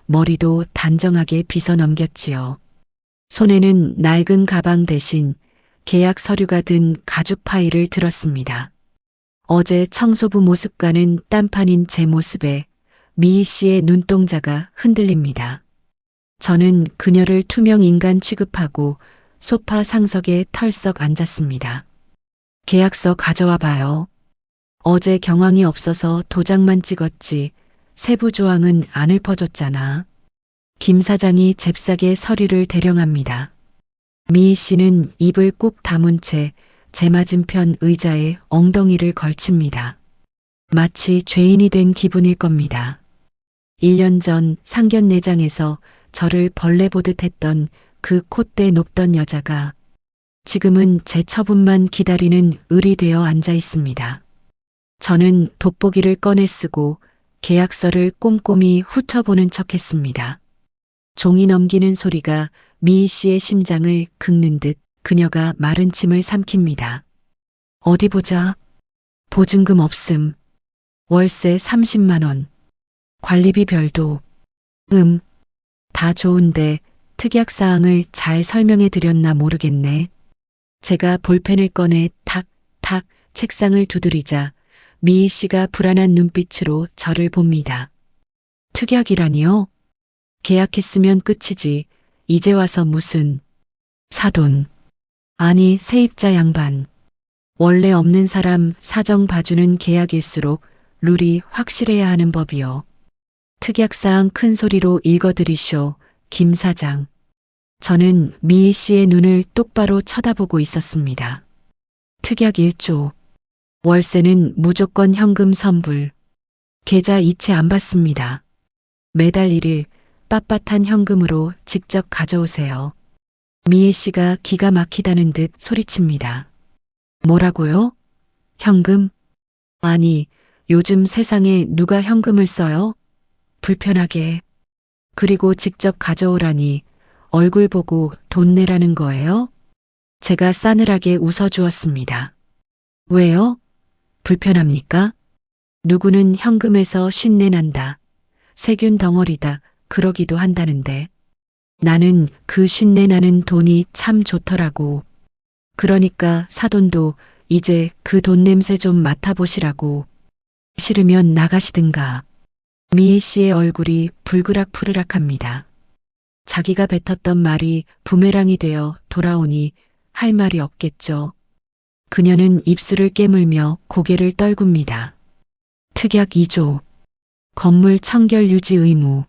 머리도 단정하게 빗어 넘겼지요. 손에는 낡은 가방 대신 계약 서류가 든 가죽 파일을 들었습니다. 어제 청소부 모습과는 딴판인 제 모습에 미희 씨의 눈동자가 흔들립니다. 저는 그녀를 투명 인간 취급하고 소파 상석에 털썩 앉았습니다. 계약서 가져와 봐요. 어제 경황이 없어서 도장만 찍었지 세부 조항은 안 읊어줬잖아. 김 사장이 잽싸게 서류를 대령합니다. 미희 씨는 입을 꾹 다문 채 제 맞은편 의자에 엉덩이를 걸칩니다. 마치 죄인이 된 기분일 겁니다. 1년 전 상견례장에서 저를 벌레 보듯 했던 그 콧대 높던 여자가 지금은 제 처분만 기다리는 을이 되어 앉아 있습니다. 저는 돋보기를 꺼내 쓰고 계약서를 꼼꼼히 훑어보는 척했습니다. 종이 넘기는 소리가 미희 씨의 심장을 긁는 듯 그녀가 마른 침을 삼킵니다. 어디 보자. 보증금 없음. 월세 30만 원. 관리비 별도. 다 좋은데 특약사항을 잘 설명해 드렸나 모르겠네. 제가 볼펜을 꺼내 탁탁 책상을 두드리자 미희 씨가 불안한 눈빛으로 저를 봅니다. 특약이라니요? 계약했으면 끝이지. 이제 와서 무슨 사돈. 아니 세입자 양반. 원래 없는 사람 사정 봐주는 계약일수록 룰이 확실해야 하는 법이요. 특약사항 큰 소리로 읽어드리쇼, 김 사장. 저는 미희 씨의 눈을 똑바로 쳐다보고 있었습니다. 특약 1조. 월세는 무조건 현금 선불. 계좌 이체 안 받습니다. 매달 1일 빳빳한 현금으로 직접 가져오세요. 미애 씨가 기가 막히다는 듯 소리칩니다. 뭐라고요? 현금? 아니, 요즘 세상에 누가 현금을 써요? 불편하게. 그리고 직접 가져오라니 얼굴 보고 돈 내라는 거예요? 제가 싸늘하게 웃어주었습니다. 왜요? 불편합니까? 누구는 현금에서 쉰내 난다. 세균 덩어리다. 그러기도 한다는데. 나는 그 쉰내 나는 돈이 참 좋더라고. 그러니까 사돈도 이제 그 돈 냄새 좀 맡아보시라고. 싫으면 나가시든가. 미애 씨의 얼굴이 불그락푸르락합니다. 자기가 뱉었던 말이 부메랑이 되어 돌아오니 할 말이 없겠죠. 그녀는 입술을 깨물며 고개를 떨굽니다. 특약 2조. 건물 청결 유지 의무.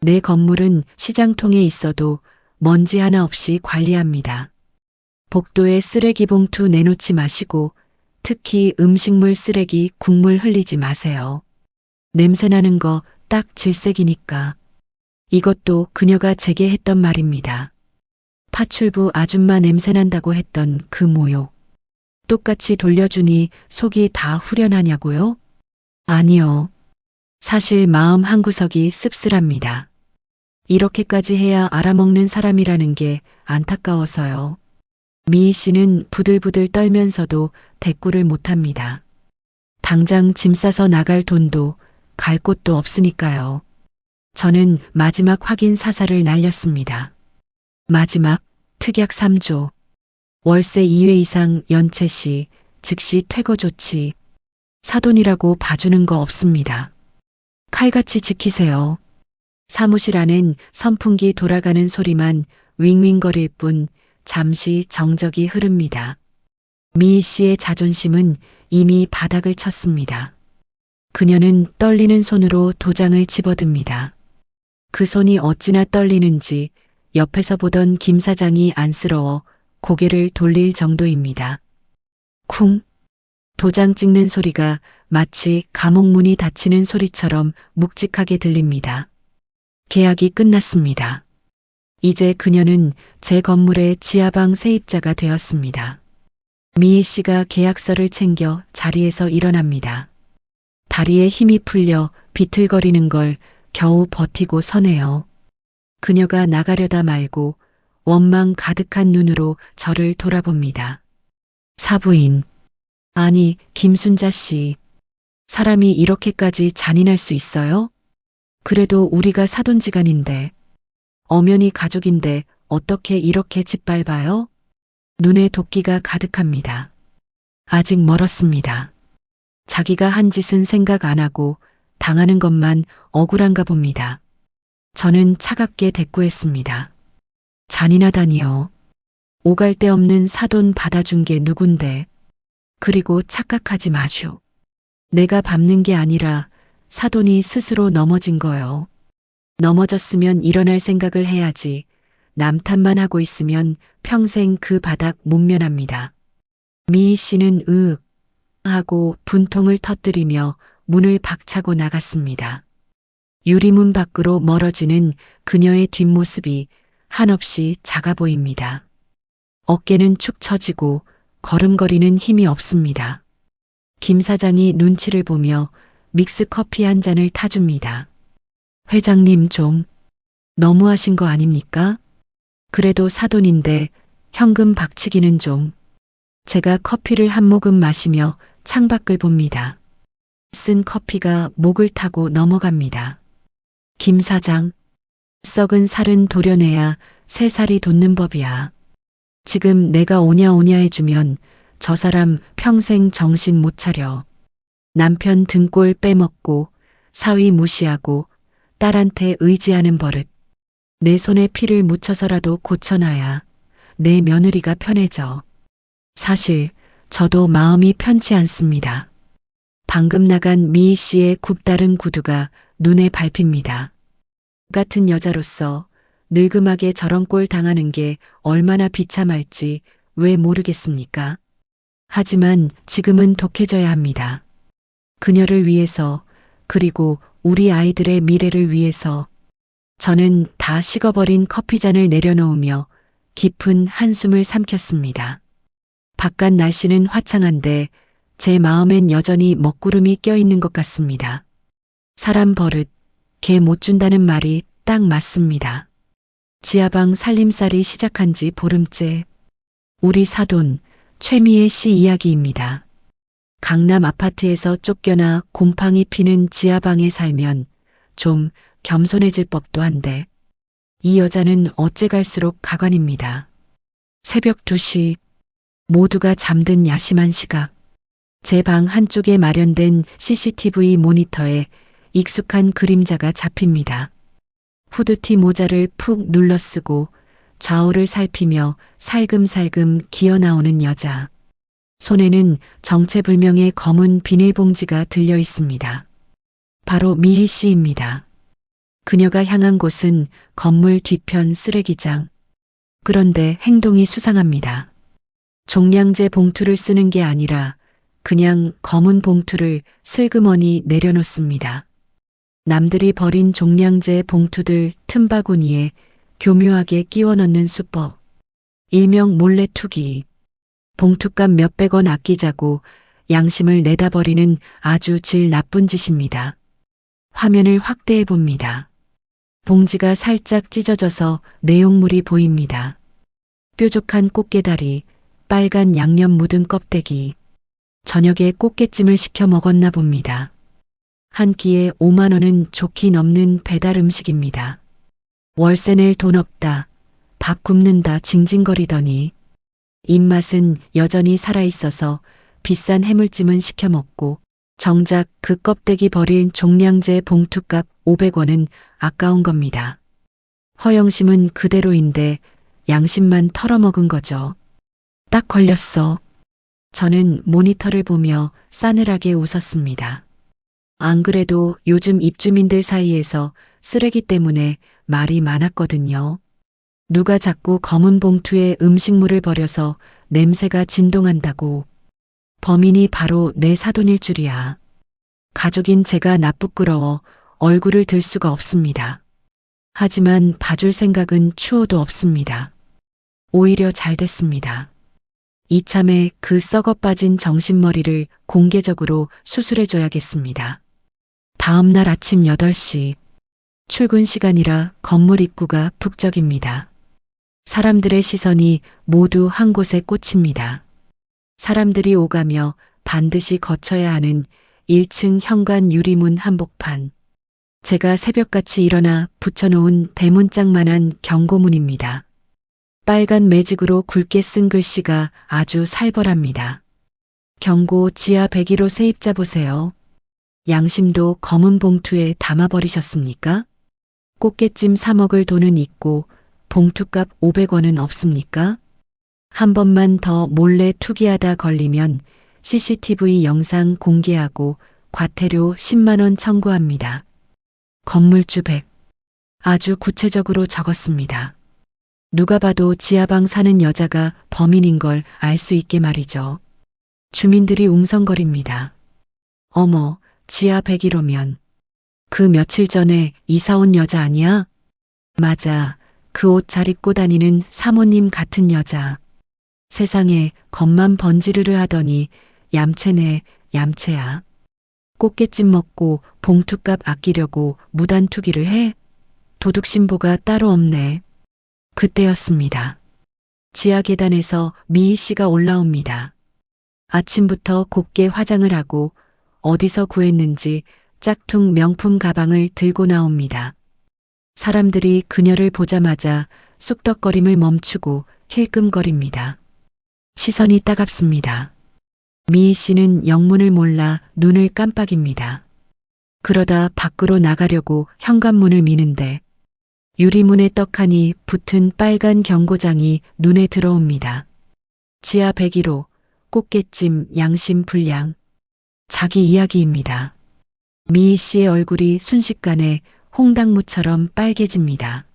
내 건물은 시장통에 있어도 먼지 하나 없이 관리합니다. 복도에 쓰레기 봉투 내놓지 마시고 특히 음식물 쓰레기 국물 흘리지 마세요. 냄새나는 거 딱 질색이니까. 이것도 그녀가 제게 했던 말입니다. 파출부 아줌마 냄새난다고 했던 그 모욕. 똑같이 돌려주니 속이 다 후련하냐고요? 아니요. 사실 마음 한구석이 씁쓸합니다. 이렇게까지 해야 알아먹는 사람이라는 게 안타까워서요. 미희 씨는 부들부들 떨면서도 대꾸를 못합니다. 당장 짐 싸서 나갈 돈도 갈 곳도 없으니까요. 저는 마지막 확인 사살을 날렸습니다. 마지막 특약 3조. 월세 2회 이상 연체 시 즉시 퇴거 조치. 사돈이라고 봐주는 거 없습니다. 칼같이 지키세요. 사무실 안엔 선풍기 돌아가는 소리만 윙윙거릴 뿐 잠시 정적이 흐릅니다. 미희 씨의 자존심은 이미 바닥을 쳤습니다. 그녀는 떨리는 손으로 도장을 집어듭니다. 그 손이 어찌나 떨리는지 옆에서 보던 김 사장이 안쓰러워 고개를 돌릴 정도입니다. 쿵! 도장 찍는 소리가 마치 감옥 문이 닫히는 소리처럼 묵직하게 들립니다. 계약이 끝났습니다. 이제 그녀는 제 건물의 지하방 세입자가 되었습니다. 미애 씨가 계약서를 챙겨 자리에서 일어납니다. 다리에 힘이 풀려 비틀거리는 걸 겨우 버티고 서네요. 그녀가 나가려다 말고 원망 가득한 눈으로 저를 돌아봅니다. 사부인. 아니, 김순자 씨. 사람이 이렇게까지 잔인할 수 있어요? 그래도 우리가 사돈지간인데, 엄연히 가족인데 어떻게 이렇게 짓밟아요? 눈에 도끼가 가득합니다. 아직 멀었습니다. 자기가 한 짓은 생각 안 하고 당하는 것만 억울한가 봅니다. 저는 차갑게 대꾸했습니다. 잔인하다니요. 오갈 데 없는 사돈 받아준 게 누군데. 그리고 착각하지 마쇼. 내가 밟는 게 아니라 사돈이 스스로 넘어진 거요. 넘어졌으면 일어날 생각을 해야지. 남 탓만 하고 있으면 평생 그 바닥 못 면합니다. 미희 씨는 으윽 하고 분통을 터뜨리며 문을 박차고 나갔습니다. 유리문 밖으로 멀어지는 그녀의 뒷모습이 한없이 작아 보입니다. 어깨는 축 처지고 걸음걸이는 힘이 없습니다. 김 사장이 눈치를 보며 믹스 커피 한 잔을 타줍니다. 회장님 좀 너무하신 거 아닙니까? 그래도 사돈인데 현금 박치기는 좀. 제가 커피를 한 모금 마시며 창밖을 봅니다. 쓴 커피가 목을 타고 넘어갑니다. 김 사장, 썩은 살은 도려내야 새 살이 돋는 법이야. 지금 내가 오냐 해주면 저 사람 평생 정신 못 차려. 남편 등골 빼먹고 사위 무시하고 딸한테 의지하는 버릇. 내 손에 피를 묻혀서라도 고쳐놔야 내 며느리가 편해져. 사실 저도 마음이 편치 않습니다. 방금 나간 미희 씨의 굽다른 구두가 눈에 밟힙니다. 같은 여자로서 늙음하게 저런 꼴 당하는 게 얼마나 비참할지 왜 모르겠습니까? 하지만 지금은 독해져야 합니다. 그녀를 위해서, 그리고 우리 아이들의 미래를 위해서. 저는 다 식어버린 커피잔을 내려놓으며 깊은 한숨을 삼켰습니다. 바깥 날씨는 화창한데 제 마음엔 여전히 먹구름이 껴있는 것 같습니다. 사람 버릇, 개 못 준다는 말이 딱 맞습니다. 지하방 살림살이 시작한 지 보름째. 우리 사돈 최미애 씨 이야기입니다. 강남 아파트에서 쫓겨나 곰팡이 피는 지하방에 살면 좀 겸손해질 법도 한데 이 여자는 어째 갈수록 가관입니다. 새벽 2시 모두가 잠든 야심한 시각. 제 방 한쪽에 마련된 CCTV 모니터에 익숙한 그림자가 잡힙니다. 후드티 모자를 푹 눌러쓰고 좌우를 살피며 살금살금 기어나오는 여자. 손에는 정체불명의 검은 비닐봉지가 들려 있습니다. 바로 미희 씨입니다. 그녀가 향한 곳은 건물 뒤편 쓰레기장. 그런데 행동이 수상합니다. 종량제 봉투를 쓰는 게 아니라 그냥 검은 봉투를 슬그머니 내려놓습니다. 남들이 버린 종량제 봉투들 틈바구니에 교묘하게 끼워 넣는 수법. 일명 몰래 투기. 봉투값 몇백 원 아끼자고 양심을 내다버리는 아주 질 나쁜 짓입니다. 화면을 확대해 봅니다. 봉지가 살짝 찢어져서 내용물이 보입니다. 뾰족한 꽃게다리, 빨간 양념 묻은 껍데기. 저녁에 꽃게찜을 시켜 먹었나 봅니다. 한 끼에 5만 원은 좋게 넘는 배달 음식입니다. 월세 낼 돈 없다, 밥 굶는다 징징거리더니 입맛은 여전히 살아있어서 비싼 해물찜은 시켜 먹고 정작 그 껍데기 버린 종량제 봉투값 500원은 아까운 겁니다. 허영심은 그대로인데 양심만 털어먹은 거죠. 딱 걸렸어. 저는 모니터를 보며 싸늘하게 웃었습니다. 안 그래도 요즘 입주민들 사이에서 쓰레기 때문에 말이 많았거든요. 누가 자꾸 검은 봉투에 음식물을 버려서 냄새가 진동한다고. 범인이 바로 내 사돈일 줄이야. 가족인 제가 나쁘끄러워 얼굴을 들 수가 없습니다. 하지만 봐줄 생각은 추호도 없습니다. 오히려 잘 됐습니다. 이참에 그 썩어 빠진 정신머리를 공개적으로 수술해줘야겠습니다. 다음 날 아침 8시. 출근 시간이라 건물 입구가 북적입니다. 사람들의 시선이 모두 한 곳에 꽂힙니다. 사람들이 오가며 반드시 거쳐야 하는 1층 현관 유리문 한복판. 제가 새벽같이 일어나 붙여놓은 대문짝만한 경고문입니다. 빨간 매직으로 굵게 쓴 글씨가 아주 살벌합니다. 경고 지하 101호 세입자 보세요. 양심도 검은 봉투에 담아버리셨습니까? 꽃게찜 사 먹을 돈은 있고 봉투값 500원은 없습니까? 한 번만 더 몰래 투기하다 걸리면 CCTV 영상 공개하고 과태료 10만 원 청구합니다. 건물주 100. 아주 구체적으로 적었습니다. 누가 봐도 지하방 사는 여자가 범인인 걸 알 수 있게 말이죠. 주민들이 웅성거립니다. 어머, 지하 101호면 그 며칠 전에 이사 온 여자 아니야? 맞아, 그 옷 잘 입고 다니는 사모님 같은 여자. 세상에 겉만 번지르르 하더니 얌체네, 얌체야. 꽃게찜 먹고 봉투값 아끼려고 무단 투기를 해? 도둑신보가 따로 없네. 그때였습니다. 지하 계단에서 미희 씨가 올라옵니다. 아침부터 곱게 화장을 하고 어디서 구했는지 짝퉁 명품 가방을 들고 나옵니다. 사람들이 그녀를 보자마자 쑥덕거림을 멈추고 힐끔거립니다. 시선이 따갑습니다. 미희 씨는 영문을 몰라 눈을 깜빡입니다. 그러다 밖으로 나가려고 현관문을 미는데 유리문에 떡하니 붙은 빨간 경고장이 눈에 들어옵니다. 지하 101호, 꽃게찜 양심 불량. 자기 이야기입니다. 미희 씨의 얼굴이 순식간에 홍당무처럼 빨개집니다.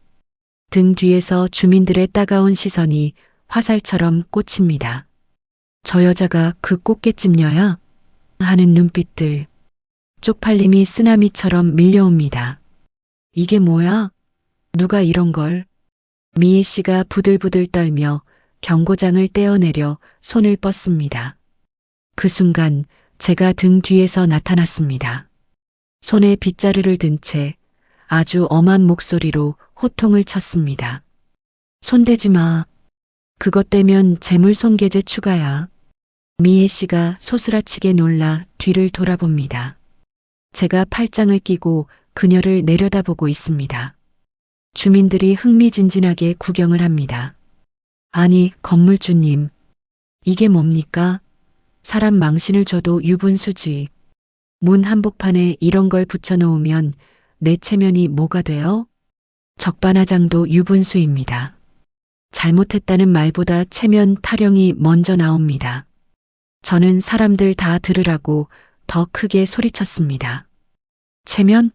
등 뒤에서 주민들의 따가운 시선이 화살처럼 꽂힙니다. 저 여자가 그 꽃게찜녀야? 하는 눈빛들. 쪽팔림이 쓰나미처럼 밀려옵니다. 이게 뭐야? 누가 이런 걸? 미희 씨가 부들부들 떨며 경고장을 떼어내려 손을 뻗습니다. 그 순간 제가 등 뒤에서 나타났습니다. 손에 빗자루를 든 채 아주 엄한 목소리로 호통을 쳤습니다. 손대지 마. 그것 떼면 재물손괴죄 추가야. 미애 씨가 소스라치게 놀라 뒤를 돌아봅니다. 제가 팔짱을 끼고 그녀를 내려다보고 있습니다. 주민들이 흥미진진하게 구경을 합니다. 아니, 건물주님. 이게 뭡니까? 사람 망신을 줘도 유분수지. 문 한복판에 이런 걸 붙여놓으면 내 체면이 뭐가 돼요? 적반하장도 유분수입니다. 잘못했다는 말보다 체면 타령이 먼저 나옵니다. 저는 사람들 다 들으라고 더 크게 소리쳤습니다. 체면?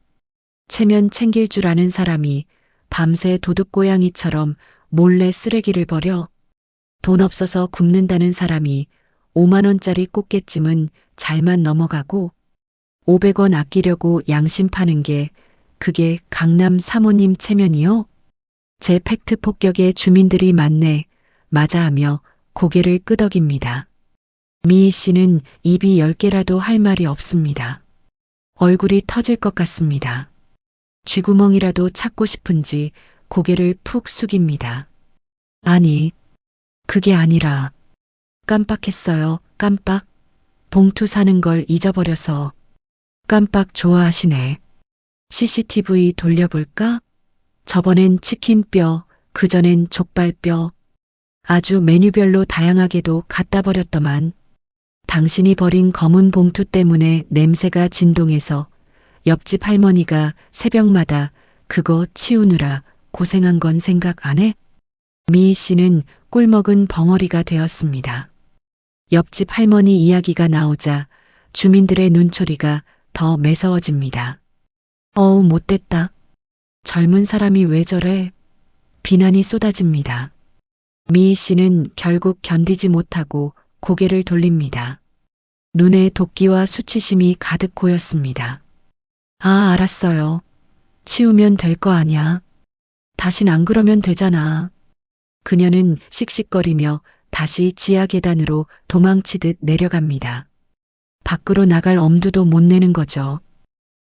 체면 챙길 줄 아는 사람이 밤새 도둑고양이처럼 몰래 쓰레기를 버려 돈 없어서 굶는다는 사람이 5만 원짜리 꽃게찜은 잘만 넘어가고 500원 아끼려고 양심 파는 게 그게 강남 사모님 체면이요? 제 팩트 폭격에 주민들이 맞네, 맞아 하며 고개를 끄덕입니다. 미희 씨는 입이 10개라도 할 말이 없습니다. 얼굴이 터질 것 같습니다. 쥐구멍이라도 찾고 싶은지 고개를 푹 숙입니다. 아니, 그게 아니라 깜빡했어요. 깜빡. 봉투 사는 걸 잊어버려서. 깜빡 좋아하시네. CCTV 돌려볼까? 저번엔 치킨뼈, 그전엔 족발뼈. 아주 메뉴별로 다양하게도 갖다 버렸더만. 당신이 버린 검은 봉투 때문에 냄새가 진동해서 옆집 할머니가 새벽마다 그거 치우느라 고생한 건 생각 안 해? 미희 씨는 꿀먹은 벙어리가 되었습니다. 옆집 할머니 이야기가 나오자 주민들의 눈초리가 더 매서워집니다. 어우, 못됐다. 젊은 사람이 왜 저래? 비난이 쏟아집니다. 미희 씨는 결국 견디지 못하고 고개를 돌립니다. 눈에 도끼와 수치심이 가득 고였습니다. 아, 알았어요. 치우면 될 거 아냐. 다신 안 그러면 되잖아. 그녀는 씩씩거리며 다시 지하 계단으로 도망치듯 내려갑니다. 밖으로 나갈 엄두도 못 내는 거죠.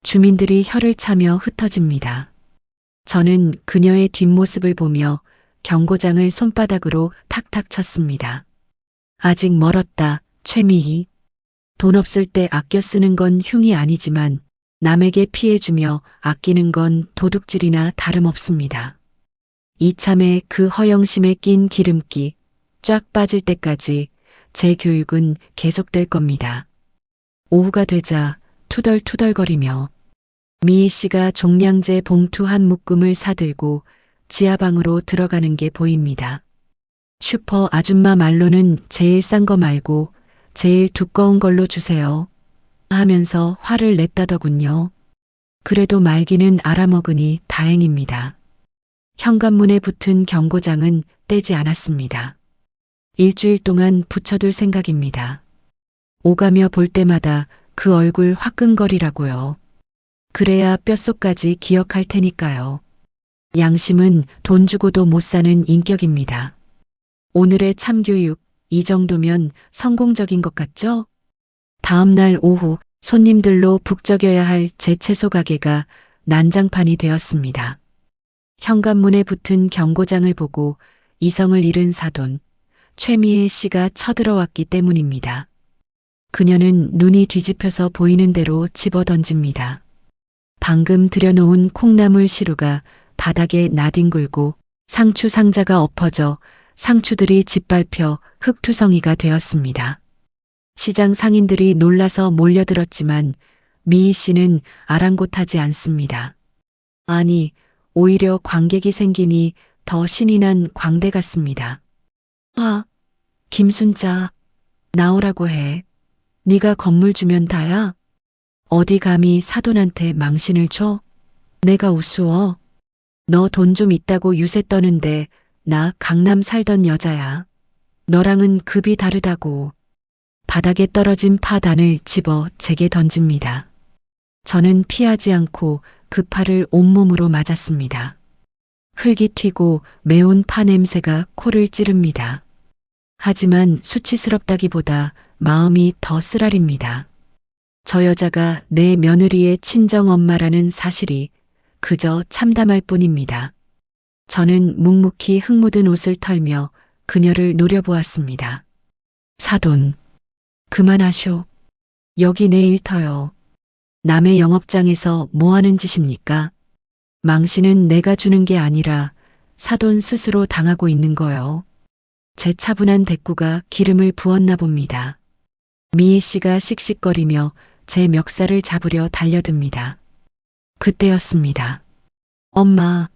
주민들이 혀를 차며 흩어집니다. 저는 그녀의 뒷모습을 보며 경고장을 손바닥으로 탁탁 쳤습니다. 아직 멀었다, 최미희. 돈 없을 때 아껴 쓰는 건 흉이 아니지만 남에게 피해주며 아끼는 건 도둑질이나 다름없습니다. 이참에 그 허영심에 낀 기름기 쫙 빠질 때까지 제 교육은 계속될 겁니다. 오후가 되자 투덜투덜거리며 미희 씨가 종량제 봉투 한 묶음을 사들고 지하방으로 들어가는 게 보입니다. 슈퍼 아줌마 말로는 제일 싼 거 말고 제일 두꺼운 걸로 주세요. 하면서 화를 냈다더군요. 그래도 말기는 알아먹으니 다행입니다. 현관문에 붙은 경고장은 떼지 않았습니다. 일주일 동안 붙여둘 생각입니다. 오가며 볼 때마다 그 얼굴 화끈거리라고요. 그래야 뼛속까지 기억할 테니까요. 양심은 돈 주고도 못 사는 인격입니다. 오늘의 참교육, 이 정도면 성공적인 것 같죠? 다음 날 오후 손님들로 북적여야 할 제 채소 가게가 난장판이 되었습니다. 현관문에 붙은 경고장을 보고 이성을 잃은 사돈, 최미애 씨가 쳐들어왔기 때문입니다. 그녀는 눈이 뒤집혀서 보이는 대로 집어던집니다. 방금 들여놓은 콩나물 시루가 바닥에 나뒹굴고 상추 상자가 엎어져 상추들이 짓밟혀 흙투성이가 되었습니다. 시장 상인들이 놀라서 몰려들었지만 미희 씨는 아랑곳하지 않습니다. 아니, 오히려 관객이 생기니 더 신이 난 광대 같습니다. 아, 김순자, 나오라고 해. 네가 건물 주면 다야? 어디 감히 사돈한테 망신을 줘? 내가 우스워. 너 돈 좀 있다고 유세 떠는데 나 강남 살던 여자야. 너랑은 급이 다르다고. 바닥에 떨어진 파단을 집어 제게 던집니다. 저는 피하지 않고 그 팔을 온몸으로 맞았습니다. 흙이 튀고 매운 파 냄새가 코를 찌릅니다. 하지만 수치스럽다기보다 마음이 더 쓰라립니다. 저 여자가 내 며느리의 친정엄마라는 사실이 그저 참담할 뿐입니다. 저는 묵묵히 흙 묻은 옷을 털며 그녀를 노려보았습니다. 사돈, 그만하쇼. 여기 내 일터요. 남의 영업장에서 뭐 하는 짓입니까? 망신은 내가 주는 게 아니라 사돈 스스로 당하고 있는 거요. 제 차분한 대꾸가 기름을 부었나 봅니다. 미희 씨가 씩씩거리며 제 멱살을 잡으려 달려듭니다. 그때였습니다. 엄마,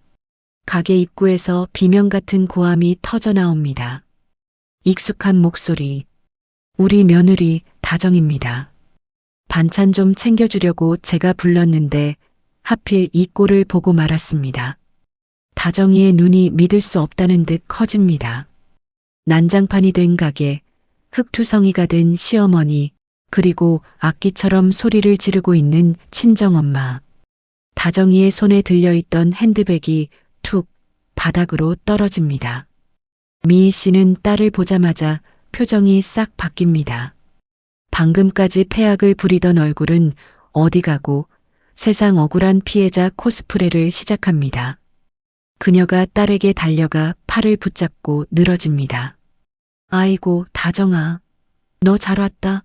가게 입구에서 비명 같은 고함이 터져 나옵니다. 익숙한 목소리, 우리 며느리 다정입니다. 반찬 좀 챙겨주려고 제가 불렀는데 하필 이 꼴을 보고 말았습니다. 다정이의 눈이 믿을 수 없다는 듯 커집니다. 난장판이 된 가게, 흙투성이가 된 시어머니, 그리고 악기처럼 소리를 지르고 있는 친정엄마. 다정이의 손에 들려있던 핸드백이 툭 바닥으로 떨어집니다. 미희 씨는 딸을 보자마자 표정이 싹 바뀝니다. 방금까지 패악을 부리던 얼굴은 어디 가고 세상 억울한 피해자 코스프레를 시작합니다. 그녀가 딸에게 달려가 팔을 붙잡고 늘어집니다. 아이고, 다정아. 너 잘 왔다.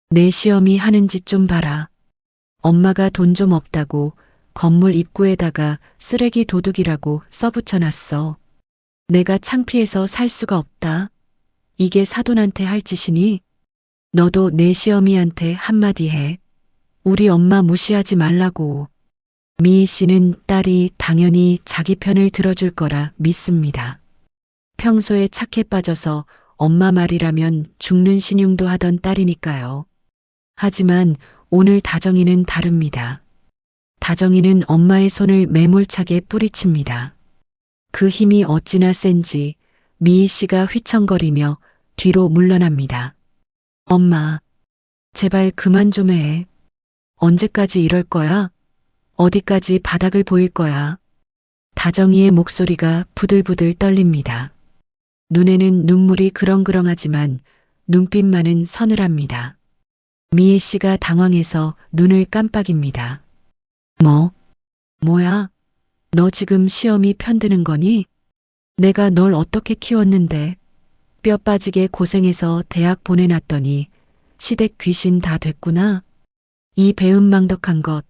내 시어미 하는 짓 좀 봐라. 엄마가 돈 좀 없다고 건물 입구에다가 쓰레기 도둑이라고 써붙여놨어. 내가 창피해서 살 수가 없다. 이게 사돈한테 할 짓이니? 너도 내 시어미한테 한마디 해. 우리 엄마 무시하지 말라고. 미희 씨는 딸이 당연히 자기 편을 들어줄 거라 믿습니다. 평소에 착해 빠져서 엄마 말이라면 죽는 신용도 하던 딸이니까요. 하지만 오늘 다정이는 다릅니다. 다정이는 엄마의 손을 매몰차게 뿌리칩니다. 그 힘이 어찌나 센지 미희 씨가 휘청거리며 뒤로 물러납니다. 엄마, 제발 그만 좀 해. 언제까지 이럴 거야? 어디까지 바닥을 보일 거야? 다정이의 목소리가 부들부들 떨립니다. 눈에는 눈물이 그렁그렁하지만 눈빛만은 서늘합니다. 미애 씨가 당황해서 눈을 깜빡입니다. 뭐야? 너 지금 시어미 편드는 거니? 내가 널 어떻게 키웠는데 뼈 빠지게 고생해서 대학 보내놨더니 시댁 귀신 다 됐구나. 이 배은망덕한 것.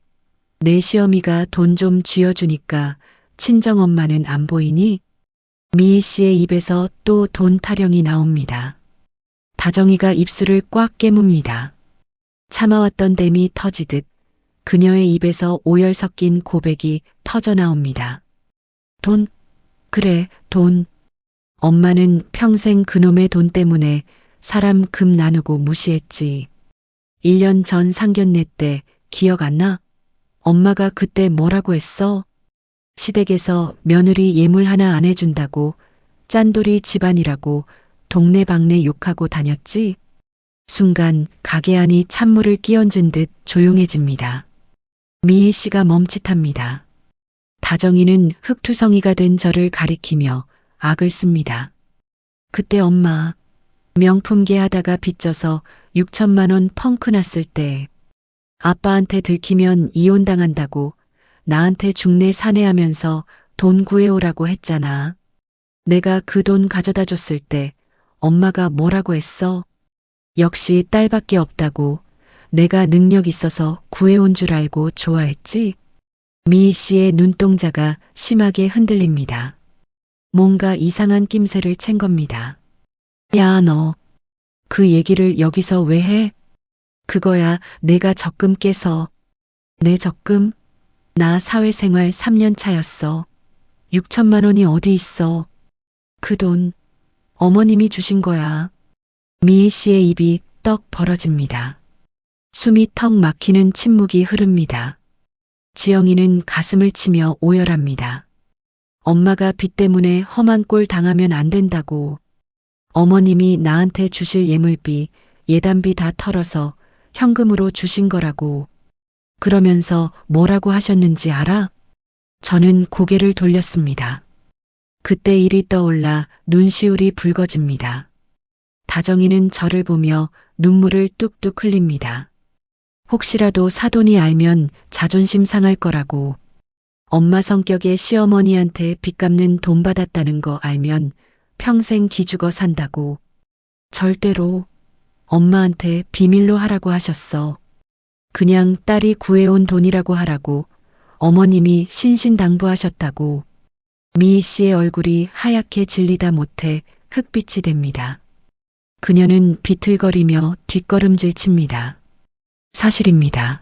내 시어미가 돈 좀 쥐어주니까 친정엄마는 안 보이니? 미희 씨의 입에서 또 돈 타령이 나옵니다. 다정이가 입술을 꽉 깨뭅니다. 참아왔던 댐이 터지듯 그녀의 입에서 오열 섞인 고백이 터져 나옵니다. 돈? 그래, 돈. 엄마는 평생 그놈의 돈 때문에 사람 금 나누고 무시했지. 1년 전 상견례 때 기억 안 나? 엄마가 그때 뭐라고 했어? 시댁에서 며느리 예물 하나 안 해준다고 짠돌이 집안이라고 동네방네 욕하고 다녔지? 순간 가게 안이 찬물을 끼얹은 듯 조용해집니다. 미희 씨가 멈칫합니다. 다정이는 흙투성이가 된 저를 가리키며 악을 씁니다. 그때 엄마 명품계 하다가 빚져서 6천만 원 펑크 났을 때 아빠한테 들키면 이혼당한다고 나한테 중내 사내하면서 돈 구해오라고 했잖아. 내가 그 돈 가져다 줬을 때 엄마가 뭐라고 했어? 역시 딸밖에 없다고 내가 능력 있어서 구해온 줄 알고 좋아했지? 미희 씨의 눈동자가 심하게 흔들립니다. 뭔가 이상한 낌새를 챈 겁니다. 야, 너. 그 얘기를 여기서 왜 해? 그거야 내가 적금 깨서. 내 적금? 나 사회생활 3년 차였어. 6천만 원이 어디 있어? 그 돈 어머님이 주신 거야. 미희 씨의 입이 떡 벌어집니다. 숨이 턱 막히는 침묵이 흐릅니다. 지영이는 가슴을 치며 오열합니다. 엄마가 빚 때문에 험한 꼴 당하면 안 된다고. 어머님이 나한테 주실 예물비, 예단비 다 털어서 현금으로 주신 거라고. 그러면서 뭐라고 하셨는지 알아? 저는 고개를 돌렸습니다. 그때 일이 떠올라 눈시울이 붉어집니다. 다정이는 저를 보며 눈물을 뚝뚝 흘립니다. 혹시라도 사돈이 알면 자존심 상할 거라고. 엄마 성격에 시어머니한테 빚 갚는 돈 받았다는 거 알면 평생 기죽어 산다고. 절대로 엄마한테 비밀로 하라고 하셨어. 그냥 딸이 구해온 돈이라고 하라고 어머님이 신신당부하셨다고. 미희 씨의 얼굴이 하얗게 질리다 못해 흑빛이 됩니다. 그녀는 비틀거리며 뒷걸음질 칩니다. 사실입니다.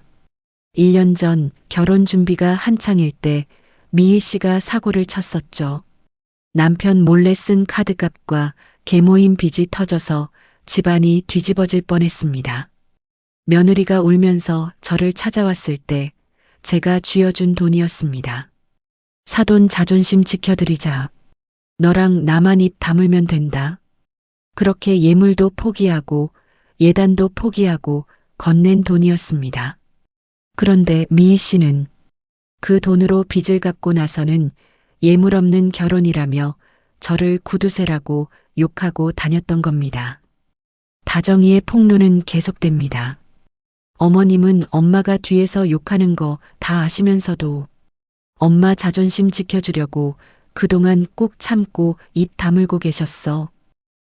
1년 전 결혼 준비가 한창일 때 미희 씨가 사고를 쳤었죠. 남편 몰래 쓴 카드값과 계모임 빚이 터져서 집안이 뒤집어질 뻔했습니다. 며느리가 울면서 저를 찾아왔을 때 제가 쥐어준 돈이었습니다. 사돈 자존심 지켜드리자. 너랑 나만 입 다물면 된다. 그렇게 예물도 포기하고 예단도 포기하고 건넨 돈이었습니다. 그런데 미희 씨는 그 돈으로 빚을 갚고 나서는 예물 없는 결혼이라며 저를 구두쇠라고 욕하고 다녔던 겁니다. 다정이의 폭로는 계속됩니다. 어머님은 엄마가 뒤에서 욕하는 거 다 아시면서도 엄마 자존심 지켜주려고 그동안 꾹 참고 입 다물고 계셨어.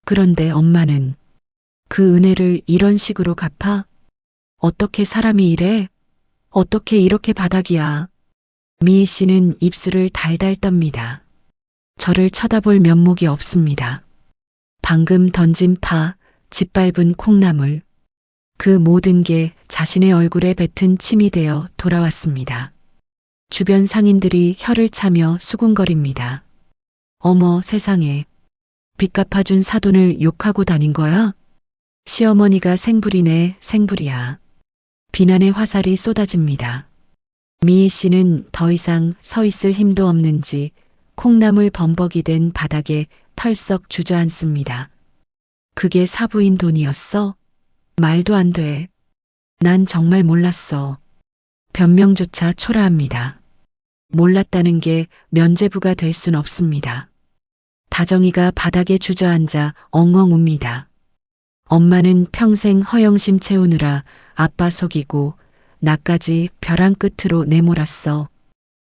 그런데 엄마는 그 은혜를 이런 식으로 갚아? 어떻게 사람이 이래? 어떻게 이렇게 바닥이야? 미희 씨는 입술을 달달 떱니다. 저를 쳐다볼 면목이 없습니다. 방금 던진 파, 짓밟은 콩나물. 그 모든 게 자신의 얼굴에 뱉은 침이 되어 돌아왔습니다. 주변 상인들이 혀를 차며 수군거립니다. 어머 세상에. 빚 갚아준 사돈을 욕하고 다닌 거야? 시어머니가 생불이네, 생불이야. 비난의 화살이 쏟아집니다. 미희 씨는 더 이상 서 있을 힘도 없는지 콩나물 범벅이 된 바닥에 털썩 주저앉습니다. 그게 사부인 돈이었어? 말도 안 돼. 난 정말 몰랐어. 변명조차 초라합니다. 몰랐다는 게 면죄부가 될 순 없습니다. 다정이가 바닥에 주저앉아 엉엉 웁니다. 엄마는 평생 허영심 채우느라 아빠 속이고 나까지 벼랑 끝으로 내몰았어.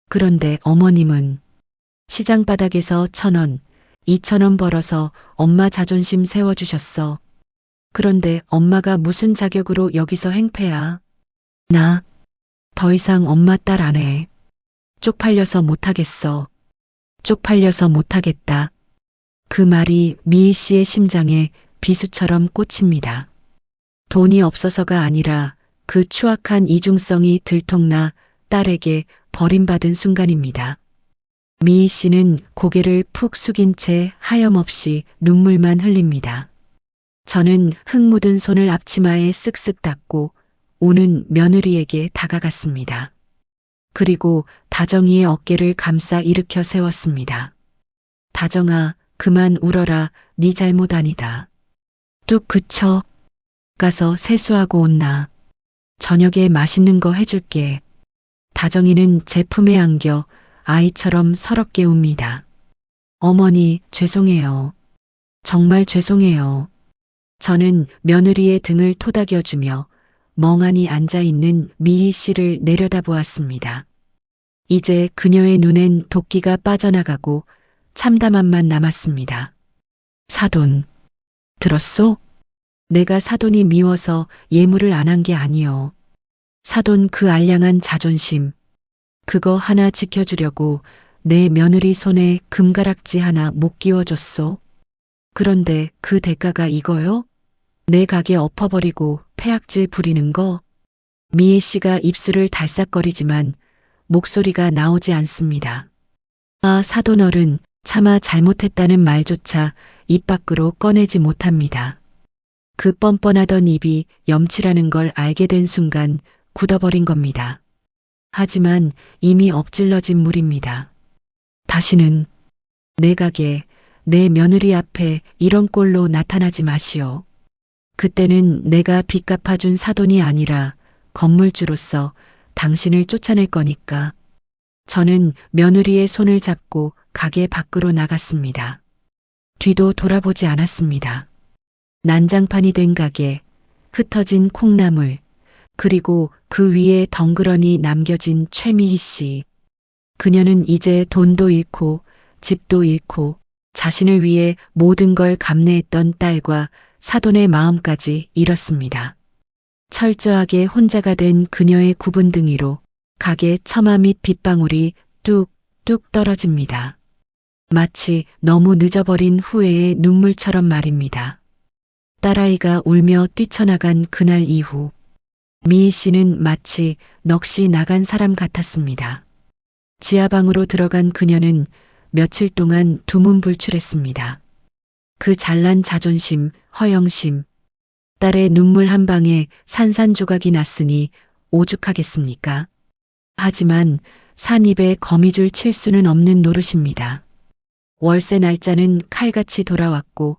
그런데 어머님은 시장 바닥에서 1,000원, 2,000원 벌어서 엄마 자존심 세워주셨어. 그런데 엄마가 무슨 자격으로 여기서 행패야? 나 더 이상 엄마 딸 안 해. 쪽팔려서 못하겠어. 쪽팔려서 못하겠다. 그 말이 미희 씨의 심장에 비수처럼 꽂힙니다. 돈이 없어서가 아니라 그 추악한 이중성이 들통나 딸에게 버림받은 순간입니다. 미희 씨는 고개를 푹 숙인 채 하염없이 눈물만 흘립니다. 저는 흙 묻은 손을 앞치마에 쓱쓱 닦고 우는 며느리에게 다가갔습니다. 그리고 다정이의 어깨를 감싸 일으켜 세웠습니다. 다정아, 그만 울어라. 네 잘못 아니다. 뚝 그쳐. 가서 세수하고 온나. 저녁에 맛있는 거 해줄게. 다정이는 제 품에 안겨 아이처럼 서럽게 웁니다. 어머니, 죄송해요. 정말 죄송해요. 저는 며느리의 등을 토닥여주며 멍하니 앉아있는 미희 씨를 내려다보았습니다. 이제 그녀의 눈엔 도끼가 빠져나가고 참담함만 남았습니다. 사돈, 들었소? 내가 사돈이 미워서 예물을 안 한 게 아니여. 사돈 그 알량한 자존심, 그거 하나 지켜주려고 내 며느리 손에 금가락지 하나 못 끼워줬소. 그런데 그 대가가 이거요? 내 가게 엎어버리고 폐악질 부리는 거? 미애 씨가 입술을 달싹거리지만 목소리가 나오지 않습니다. 아, 사돈어른, 차마 잘못했다는 말조차 입 밖으로 꺼내지 못합니다. 그 뻔뻔하던 입이 염치라는 걸 알게 된 순간 굳어버린 겁니다. 하지만 이미 엎질러진 물입니다. 다시는 내 가게, 내 며느리 앞에 이런 꼴로 나타나지 마시오. 그때는 내가 빚 갚아준 사돈이 아니라 건물주로서 당신을 쫓아낼 거니까. 저는 며느리의 손을 잡고 가게 밖으로 나갔습니다. 뒤도 돌아보지 않았습니다. 난장판이 된 가게, 흩어진 콩나물, 그리고 그 위에 덩그러니 남겨진 최미희 씨. 그녀는 이제 돈도 잃고 집도 잃고 자신을 위해 모든 걸 감내했던 딸과 사돈의 마음까지 잃었습니다. 철저하게 혼자가 된 그녀의 구분등이로 가게 처마 및 빗방울이 뚝뚝 떨어집니다. 마치 너무 늦어버린 후회의 눈물처럼 말입니다. 딸아이가 울며 뛰쳐나간 그날 이후 미희 씨는 마치 넋이 나간 사람 같았습니다. 지하방으로 들어간 그녀는 며칠 동안 두문불출했습니다. 그 잘난 자존심, 허영심, 딸의 눈물 한 방에 산산조각이 났으니 오죽하겠습니까? 하지만 산입에 거미줄 칠 수는 없는 노릇입니다. 월세 날짜는 칼같이 돌아왔고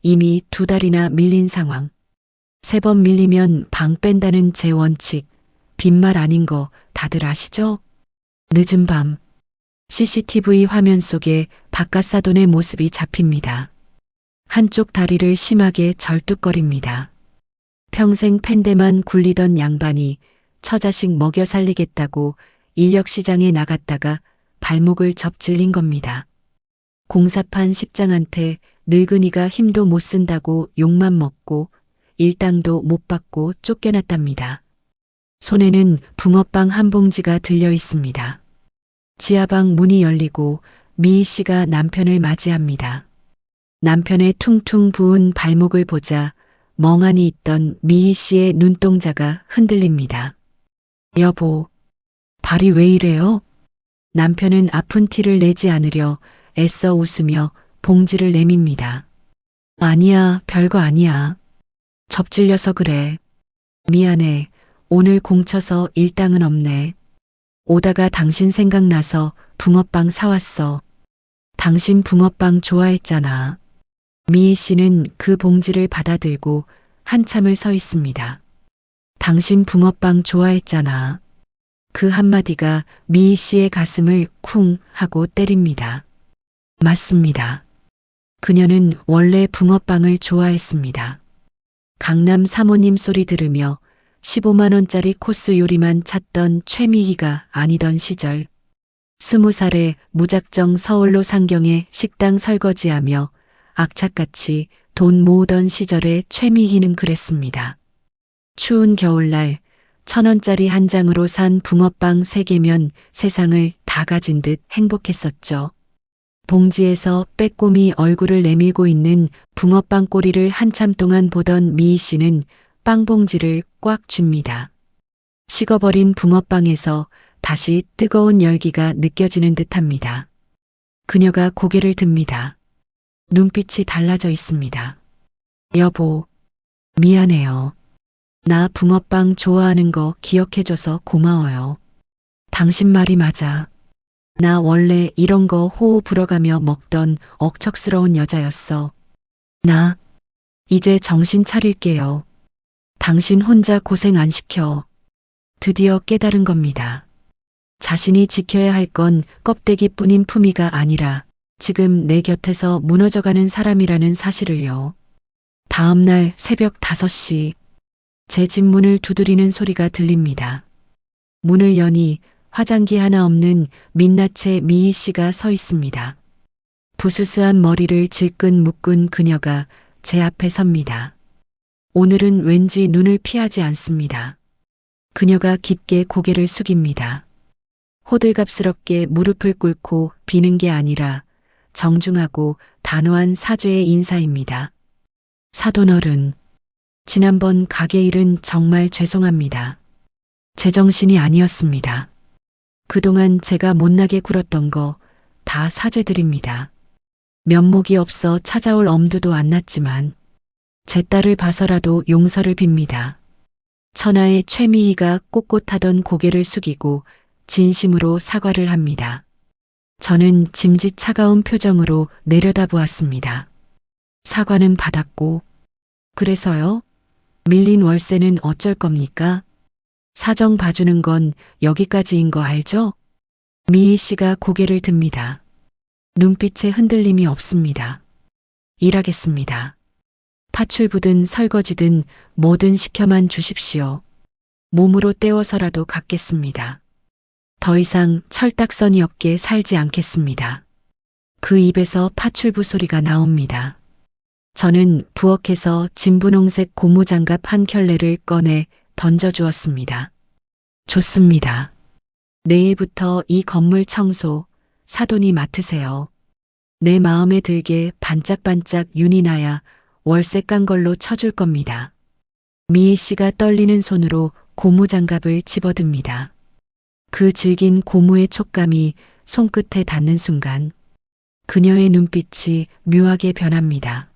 이미 2달이나 밀린 상황. 3번 밀리면 방 뺀다는 제 원칙, 빈말 아닌 거 다들 아시죠? 늦은 밤, CCTV 화면 속에 바깥사돈의 모습이 잡힙니다. 한쪽 다리를 심하게 절뚝거립니다. 평생 팬데만 굴리던 양반이 처자식 먹여 살리겠다고 인력시장에 나갔다가 발목을 접질린 겁니다. 공사판 십장한테 늙은이가 힘도 못 쓴다고 욕만 먹고 일당도 못 받고 쫓겨났답니다. 손에는 붕어빵 한 봉지가 들려 있습니다. 지하방 문이 열리고 미희 씨가 남편을 맞이합니다. 남편의 퉁퉁 부은 발목을 보자 멍하니 있던 미희 씨의 눈동자가 흔들립니다. 여보, 발이 왜 이래요? 남편은 아픈 티를 내지 않으려 애써 웃으며 봉지를 내밉니다. 아니야, 별거 아니야. 접질려서 그래. 미안해. 오늘 공쳐서 일당은 없네. 오다가 당신 생각나서 붕어빵 사왔어. 당신 붕어빵 좋아했잖아. 미희 씨는 그 봉지를 받아들고 한참을 서 있습니다. 당신 붕어빵 좋아했잖아. 그 한마디가 미희 씨의 가슴을 쿵 하고 때립니다. 맞습니다. 그녀는 원래 붕어빵을 좋아했습니다. 강남 사모님 소리 들으며 15만 원짜리 코스 요리만 찾던 최미희가 아니던 시절, 20살에 무작정 서울로 상경해 식당 설거지하며 악착같이 돈 모으던 시절의 최미희는 그랬습니다. 추운 겨울날 1,000원짜리 한 장으로 산 붕어빵 3개면 세상을 다 가진 듯 행복했었죠. 봉지에서 빼꼼히 얼굴을 내밀고 있는 붕어빵 꼬리를 한참 동안 보던 미희 씨는 빵봉지를 꽉 줍니다. 식어버린 붕어빵에서 다시 뜨거운 열기가 느껴지는 듯합니다. 그녀가 고개를 듭니다. 눈빛이 달라져 있습니다. 여보, 미안해요. 나 붕어빵 좋아하는 거 기억해줘서 고마워요. 당신 말이 맞아. 나 원래 이런 거 호호 불어가며 먹던 억척스러운 여자였어. 나 이제 정신 차릴게요. 당신 혼자 고생 안 시켜. 드디어 깨달은 겁니다. 자신이 지켜야 할 건 껍데기뿐인 품위가 아니라 지금 내 곁에서 무너져가는 사람이라는 사실을요. 다음 날 새벽 5시 제 집 문을 두드리는 소리가 들립니다. 문을 여니 화장기 하나 없는 민낯의 미희 씨가 서 있습니다. 부스스한 머리를 질끈 묶은 그녀가 제 앞에 섭니다. 오늘은 왠지 눈을 피하지 않습니다. 그녀가 깊게 고개를 숙입니다. 호들갑스럽게 무릎을 꿇고 비는 게 아니라 정중하고 단호한 사죄의 인사입니다. 사돈어른, 지난번 가게 일은 정말 죄송합니다. 제정신이 아니었습니다. 그동안 제가 못나게 굴었던 거 다 사죄드립니다. 면목이 없어 찾아올 엄두도 안 났지만 제 딸을 봐서라도 용서를 빕니다. 천하의 최미희가 꼿꼿하던 고개를 숙이고 진심으로 사과를 합니다. 저는 짐짓 차가운 표정으로 내려다보았습니다. 사과는 받았고, 그래서요? 밀린 월세는 어쩔 겁니까? 사정 봐주는 건 여기까지인 거 알죠? 미희 씨가 고개를 듭니다. 눈빛에 흔들림이 없습니다. 일하겠습니다. 파출부든 설거지든 뭐든 시켜만 주십시오. 몸으로 때워서라도 갚겠습니다. 더 이상 철딱서니 없게 살지 않겠습니다. 그 입에서 파출부 소리가 나옵니다. 저는 부엌에서 진분홍색 고무장갑 한 켤레를 꺼내 던져주었습니다. 좋습니다. 내일부터 이 건물 청소 사돈이 맡으세요. 내 마음에 들게 반짝반짝 윤이 나야 월세 깐 걸로 쳐줄 겁니다. 미희 씨가 떨리는 손으로 고무장갑을 집어듭니다. 그 질긴 고무의 촉감이 손끝에 닿는 순간 그녀의 눈빛이 묘하게 변합니다.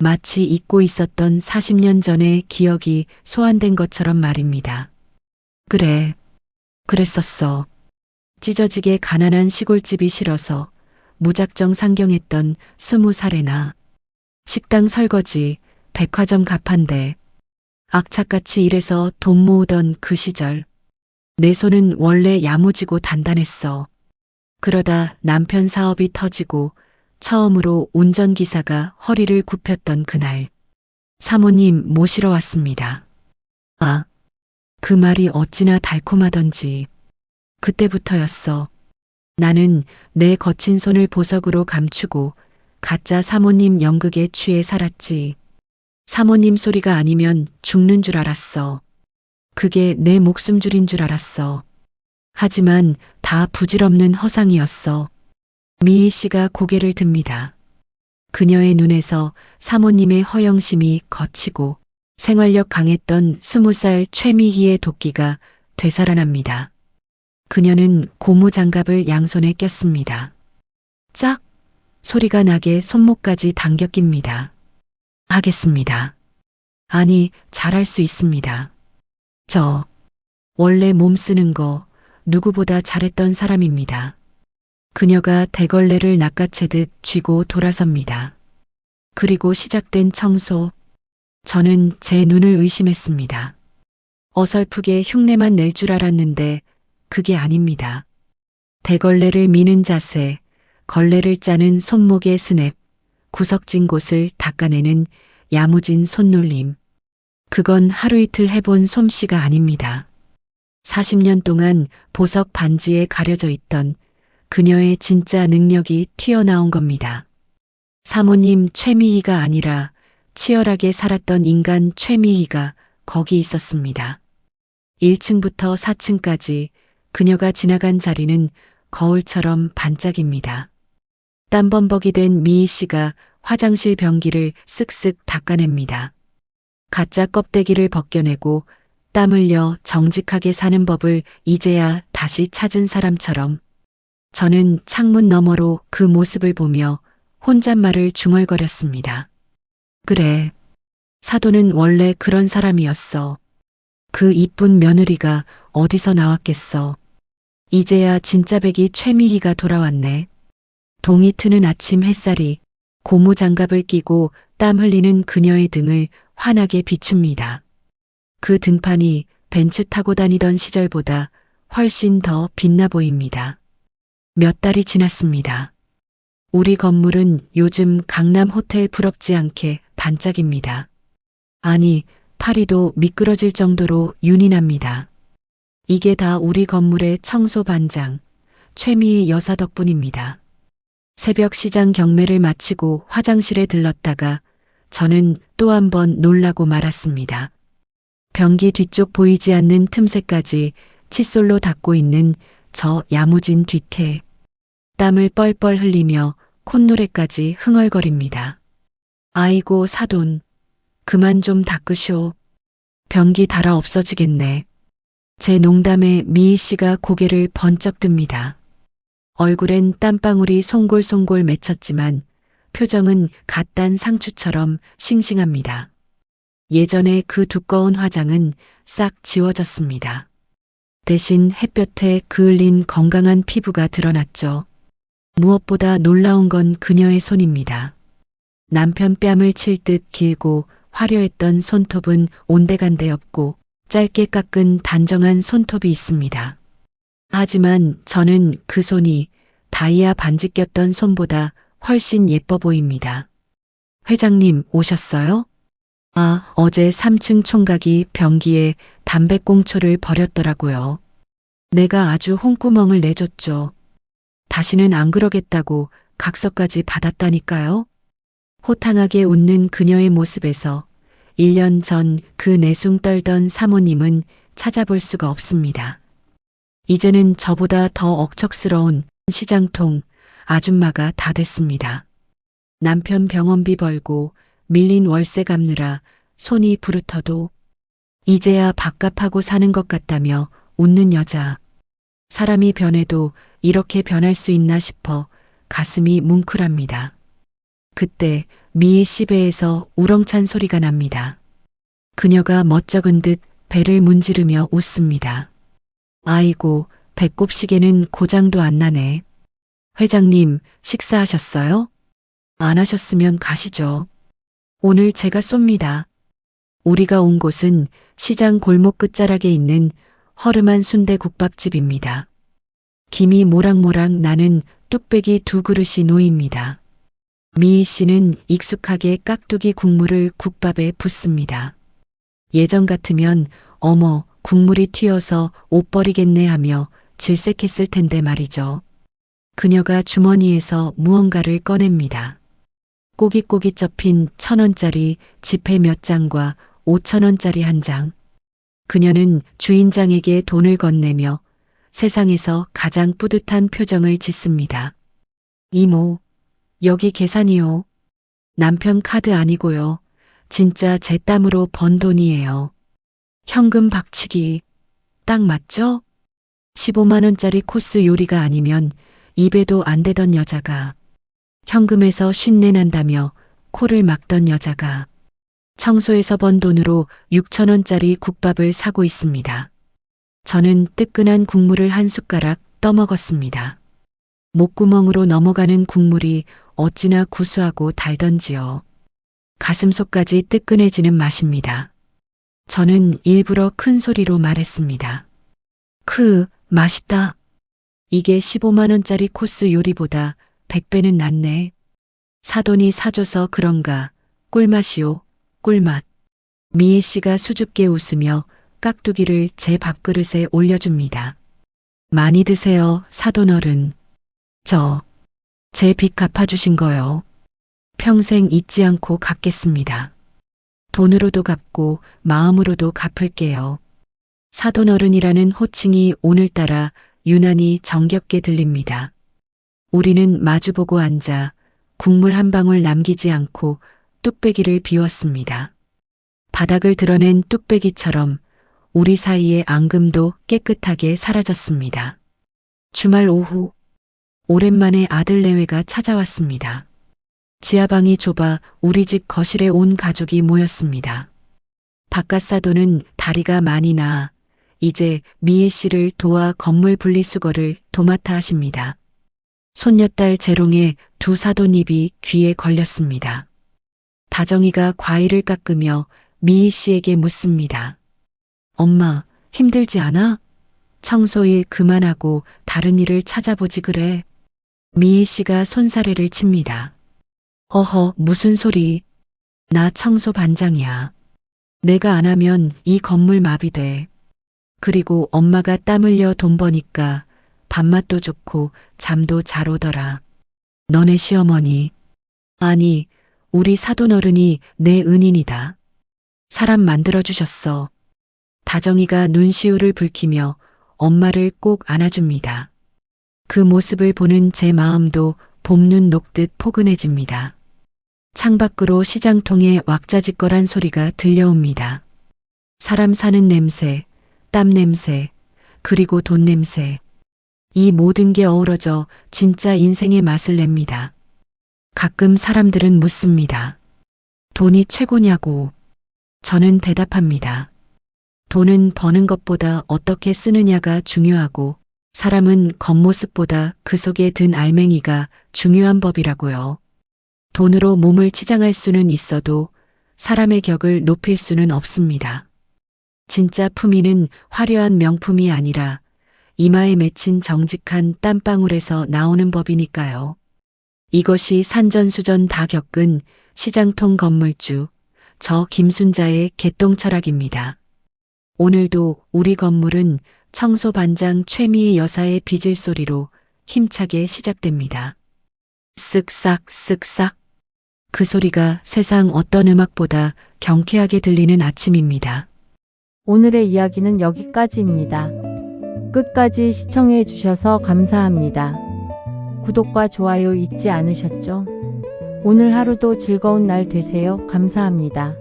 마치 잊고 있었던 40년 전의 기억이 소환된 것처럼 말입니다. 그래, 그랬었어. 찢어지게 가난한 시골집이 싫어서 무작정 상경했던 20살에나 식당 설거지, 백화점 가판대, 악착같이 일해서 돈 모으던 그 시절. 내 손은 원래 야무지고 단단했어. 그러다 남편 사업이 터지고 처음으로 운전기사가 허리를 굽혔던 그날. 사모님 모시러 왔습니다. 아, 그 말이 어찌나 달콤하던지. 그때부터였어. 나는 내 거친 손을 보석으로 감추고 가짜 사모님 연극에 취해 살았지. 사모님 소리가 아니면 죽는 줄 알았어. 그게 내 목숨줄인 줄 알았어. 하지만 다 부질없는 허상이었어. 미희 씨가 고개를 듭니다. 그녀의 눈에서 사모님의 허영심이 거치고 생활력 강했던 20살 최미희의 도끼가 되살아납니다. 그녀는 고무장갑을 양손에 꼈습니다. 짝! 소리가 나게 손목까지 당겨 낍니다. 하겠습니다. 아니, 잘할 수 있습니다. 저, 원래 몸 쓰는 거 누구보다 잘했던 사람입니다. 그녀가 대걸레를 낚아채듯 쥐고 돌아섭니다. 그리고 시작된 청소. 저는 제 눈을 의심했습니다. 어설프게 흉내만 낼 줄 알았는데 그게 아닙니다. 대걸레를 미는 자세, 걸레를 짜는 손목의 스냅, 구석진 곳을 닦아내는 야무진 손놀림. 그건 하루 이틀 해본 솜씨가 아닙니다. 40년 동안 보석 반지에 가려져 있던 그녀의 진짜 능력이 튀어나온 겁니다. 사모님 최미희가 아니라 치열하게 살았던 인간 최미희가 거기 있었습니다. 1층부터 4층까지 그녀가 지나간 자리는 거울처럼 반짝입니다. 땀범벅이 된 미희 씨가 화장실 변기를 쓱쓱 닦아냅니다. 가짜 껍데기를 벗겨내고 땀 흘려 정직하게 사는 법을 이제야 다시 찾은 사람처럼 저는 창문 너머로 그 모습을 보며 혼잣말을 중얼거렸습니다. 그래, 사돈은 원래 그런 사람이었어. 그 이쁜 며느리가 어디서 나왔겠어. 이제야 진짜 백이 최미희가 돌아왔네. 동이 트는 아침 햇살이 고무장갑을 끼고 땀 흘리는 그녀의 등을 환하게 비춥니다. 그 등판이 벤츠 타고 다니던 시절보다 훨씬 더 빛나 보입니다. 몇 달이 지났습니다. 우리 건물은 요즘 강남 호텔 부럽지 않게 반짝입니다. 아니, 파리도 미끄러질 정도로 윤이 납니다. 이게 다 우리 건물의 청소 반장, 최미희 여사 덕분입니다. 새벽 시장 경매를 마치고 화장실에 들렀다가 저는 또 한 번 놀라고 말았습니다. 변기 뒤쪽 보이지 않는 틈새까지 칫솔로 닦고 있는 저 야무진 뒤태. 땀을 뻘뻘 흘리며 콧노래까지 흥얼거립니다. 아이고 사돈, 그만 좀 닦으쇼. 변기 달아 없어지겠네. 제 농담에 미희 씨가 고개를 번쩍 듭니다. 얼굴엔 땀방울이 송골송골 맺혔지만 표정은 갓단 상추처럼 싱싱합니다. 예전에 그 두꺼운 화장은 싹 지워졌습니다. 대신 햇볕에 그을린 건강한 피부가 드러났죠. 무엇보다 놀라운 건 그녀의 손입니다. 남편 뺨을 칠 듯 길고 화려했던 손톱은 온데간데 없고 짧게 깎은 단정한 손톱이 있습니다. 하지만 저는 그 손이 다이아 반지 꼈던 손보다 훨씬 예뻐 보입니다. 회장님 오셨어요? 아, 어제 3층 총각이 변기에 담배꽁초를 버렸더라고요. 내가 아주 홍구멍을 내줬죠. 다시는 안 그러겠다고 각서까지 받았다니까요. 호탕하게 웃는 그녀의 모습에서 1년 전 그 내숭 떨던 사모님은 찾아볼 수가 없습니다. 이제는 저보다 더 억척스러운 시장통 아줌마가 다 됐습니다. 남편 병원비 벌고 밀린 월세 갚느라 손이 부르터도 이제야 밥값하고 사는 것 같다며 웃는 여자. 사람이 변해도 이렇게 변할 수 있나 싶어 가슴이 뭉클합니다. 그때 미의 씨 배에서 우렁찬 소리가 납니다. 그녀가 멋쩍은 듯 배를 문지르며 웃습니다. 아이고, 배꼽시계는 고장도 안 나네. 회장님, 식사하셨어요? 안 하셨으면 가시죠. 오늘 제가 쏩니다. 우리가 온 곳은 시장 골목 끝자락에 있는 허름한 순대국밥집입니다. 김이 모락모락 나는 뚝배기 2그릇이 놓입니다. 미희 씨는 익숙하게 깍두기 국물을 국밥에 붓습니다. 예전 같으면 어머 국물이 튀어서 옷 버리겠네 하며 질색했을 텐데 말이죠. 그녀가 주머니에서 무언가를 꺼냅니다. 꼬깃꼬깃 접힌 1,000원짜리 지폐 몇 장과 5,000원짜리 한 장. 그녀는 주인장에게 돈을 건네며 세상에서 가장 뿌듯한 표정을 짓습니다. 이모, 여기 계산이요. 남편 카드 아니고요. 진짜 제 땀으로 번 돈이에요. 현금 박치기. 딱 맞죠? 15만 원짜리 코스 요리가 아니면 입에도 안 대던 여자가, 현금에서 쉰내 난다며 코를 막던 여자가 청소에서 번 돈으로 6,000원짜리 국밥을 사고 있습니다. 저는 뜨끈한 국물을 한 숟가락 떠먹었습니다. 목구멍으로 넘어가는 국물이 어찌나 구수하고 달던지요. 가슴속까지 뜨끈해지는 맛입니다. 저는 일부러 큰 소리로 말했습니다. 맛있다. 이게 15만 원짜리 코스 요리보다 100배는 낫네. 사돈이 사줘서 그런가. 꿀맛이요, 꿀맛. 미애 씨가 수줍게 웃으며 깍두기를 제 밥그릇에 올려줍니다. 많이 드세요, 사돈 어른. 제 빚 갚아주신 거요. 평생 잊지 않고 갚겠습니다. 돈으로도 갚고 마음으로도 갚을게요. 사돈 어른이라는 호칭이 오늘따라 유난히 정겹게 들립니다. 우리는 마주보고 앉아 국물 한 방울 남기지 않고 뚝배기를 비웠습니다. 바닥을 드러낸 뚝배기처럼 우리 사이의 앙금도 깨끗하게 사라졌습니다. 주말 오후, 오랜만에 아들 내외가 찾아왔습니다. 지하방이 좁아 우리 집 거실에 온 가족이 모였습니다. 바깥 사돈은 다리가 많이 나 이제 미애 씨를 도와 건물 분리수거를 도맡아 하십니다. 손녀딸 재롱의 두 사돈 입이 귀에 걸렸습니다. 다정이가 과일을 깎으며 미희 씨에게 묻습니다. 엄마, 힘들지 않아? 청소일 그만하고 다른 일을 찾아보지 그래. 미희 씨가 손사래를 칩니다. 어허, 무슨 소리. 나 청소 반장이야. 내가 안 하면 이 건물 마비돼. 그리고 엄마가 땀 흘려 돈 버니까 밥맛도 좋고 잠도 잘 오더라. 너네 시어머니. 아니, 우리 사돈 어른이 내 은인이다. 사람 만들어주셨어. 다정이가 눈시울을 붉히며 엄마를 꼭 안아줍니다. 그 모습을 보는 제 마음도 봄눈 녹듯 포근해집니다. 창밖으로 시장통에 왁자지껄한 소리가 들려옵니다. 사람 사는 냄새, 땀 냄새, 그리고 돈 냄새. 이 모든 게 어우러져 진짜 인생의 맛을 냅니다. 가끔 사람들은 묻습니다. 돈이 최고냐고. 저는 대답합니다. 돈은 버는 것보다 어떻게 쓰느냐가 중요하고 사람은 겉모습보다 그 속에 든 알맹이가 중요한 법이라고요. 돈으로 몸을 치장할 수는 있어도 사람의 격을 높일 수는 없습니다. 진짜 품위는 화려한 명품이 아니라 이마에 맺힌 정직한 땀방울에서 나오는 법이니까요. 이것이 산전수전 다 겪은 시장통 건물주, 저 김순자의 개똥 철학입니다. 오늘도 우리 건물은 청소반장 최미희 여사의 빚을 소리로 힘차게 시작됩니다. 쓱싹 쓱싹. 그 소리가 세상 어떤 음악보다 경쾌하게 들리는 아침입니다. 오늘의 이야기는 여기까지입니다. 끝까지 시청해 주셔서 감사합니다. 구독과 좋아요 잊지 않으셨죠? 오늘 하루도 즐거운 날 되세요. 감사합니다.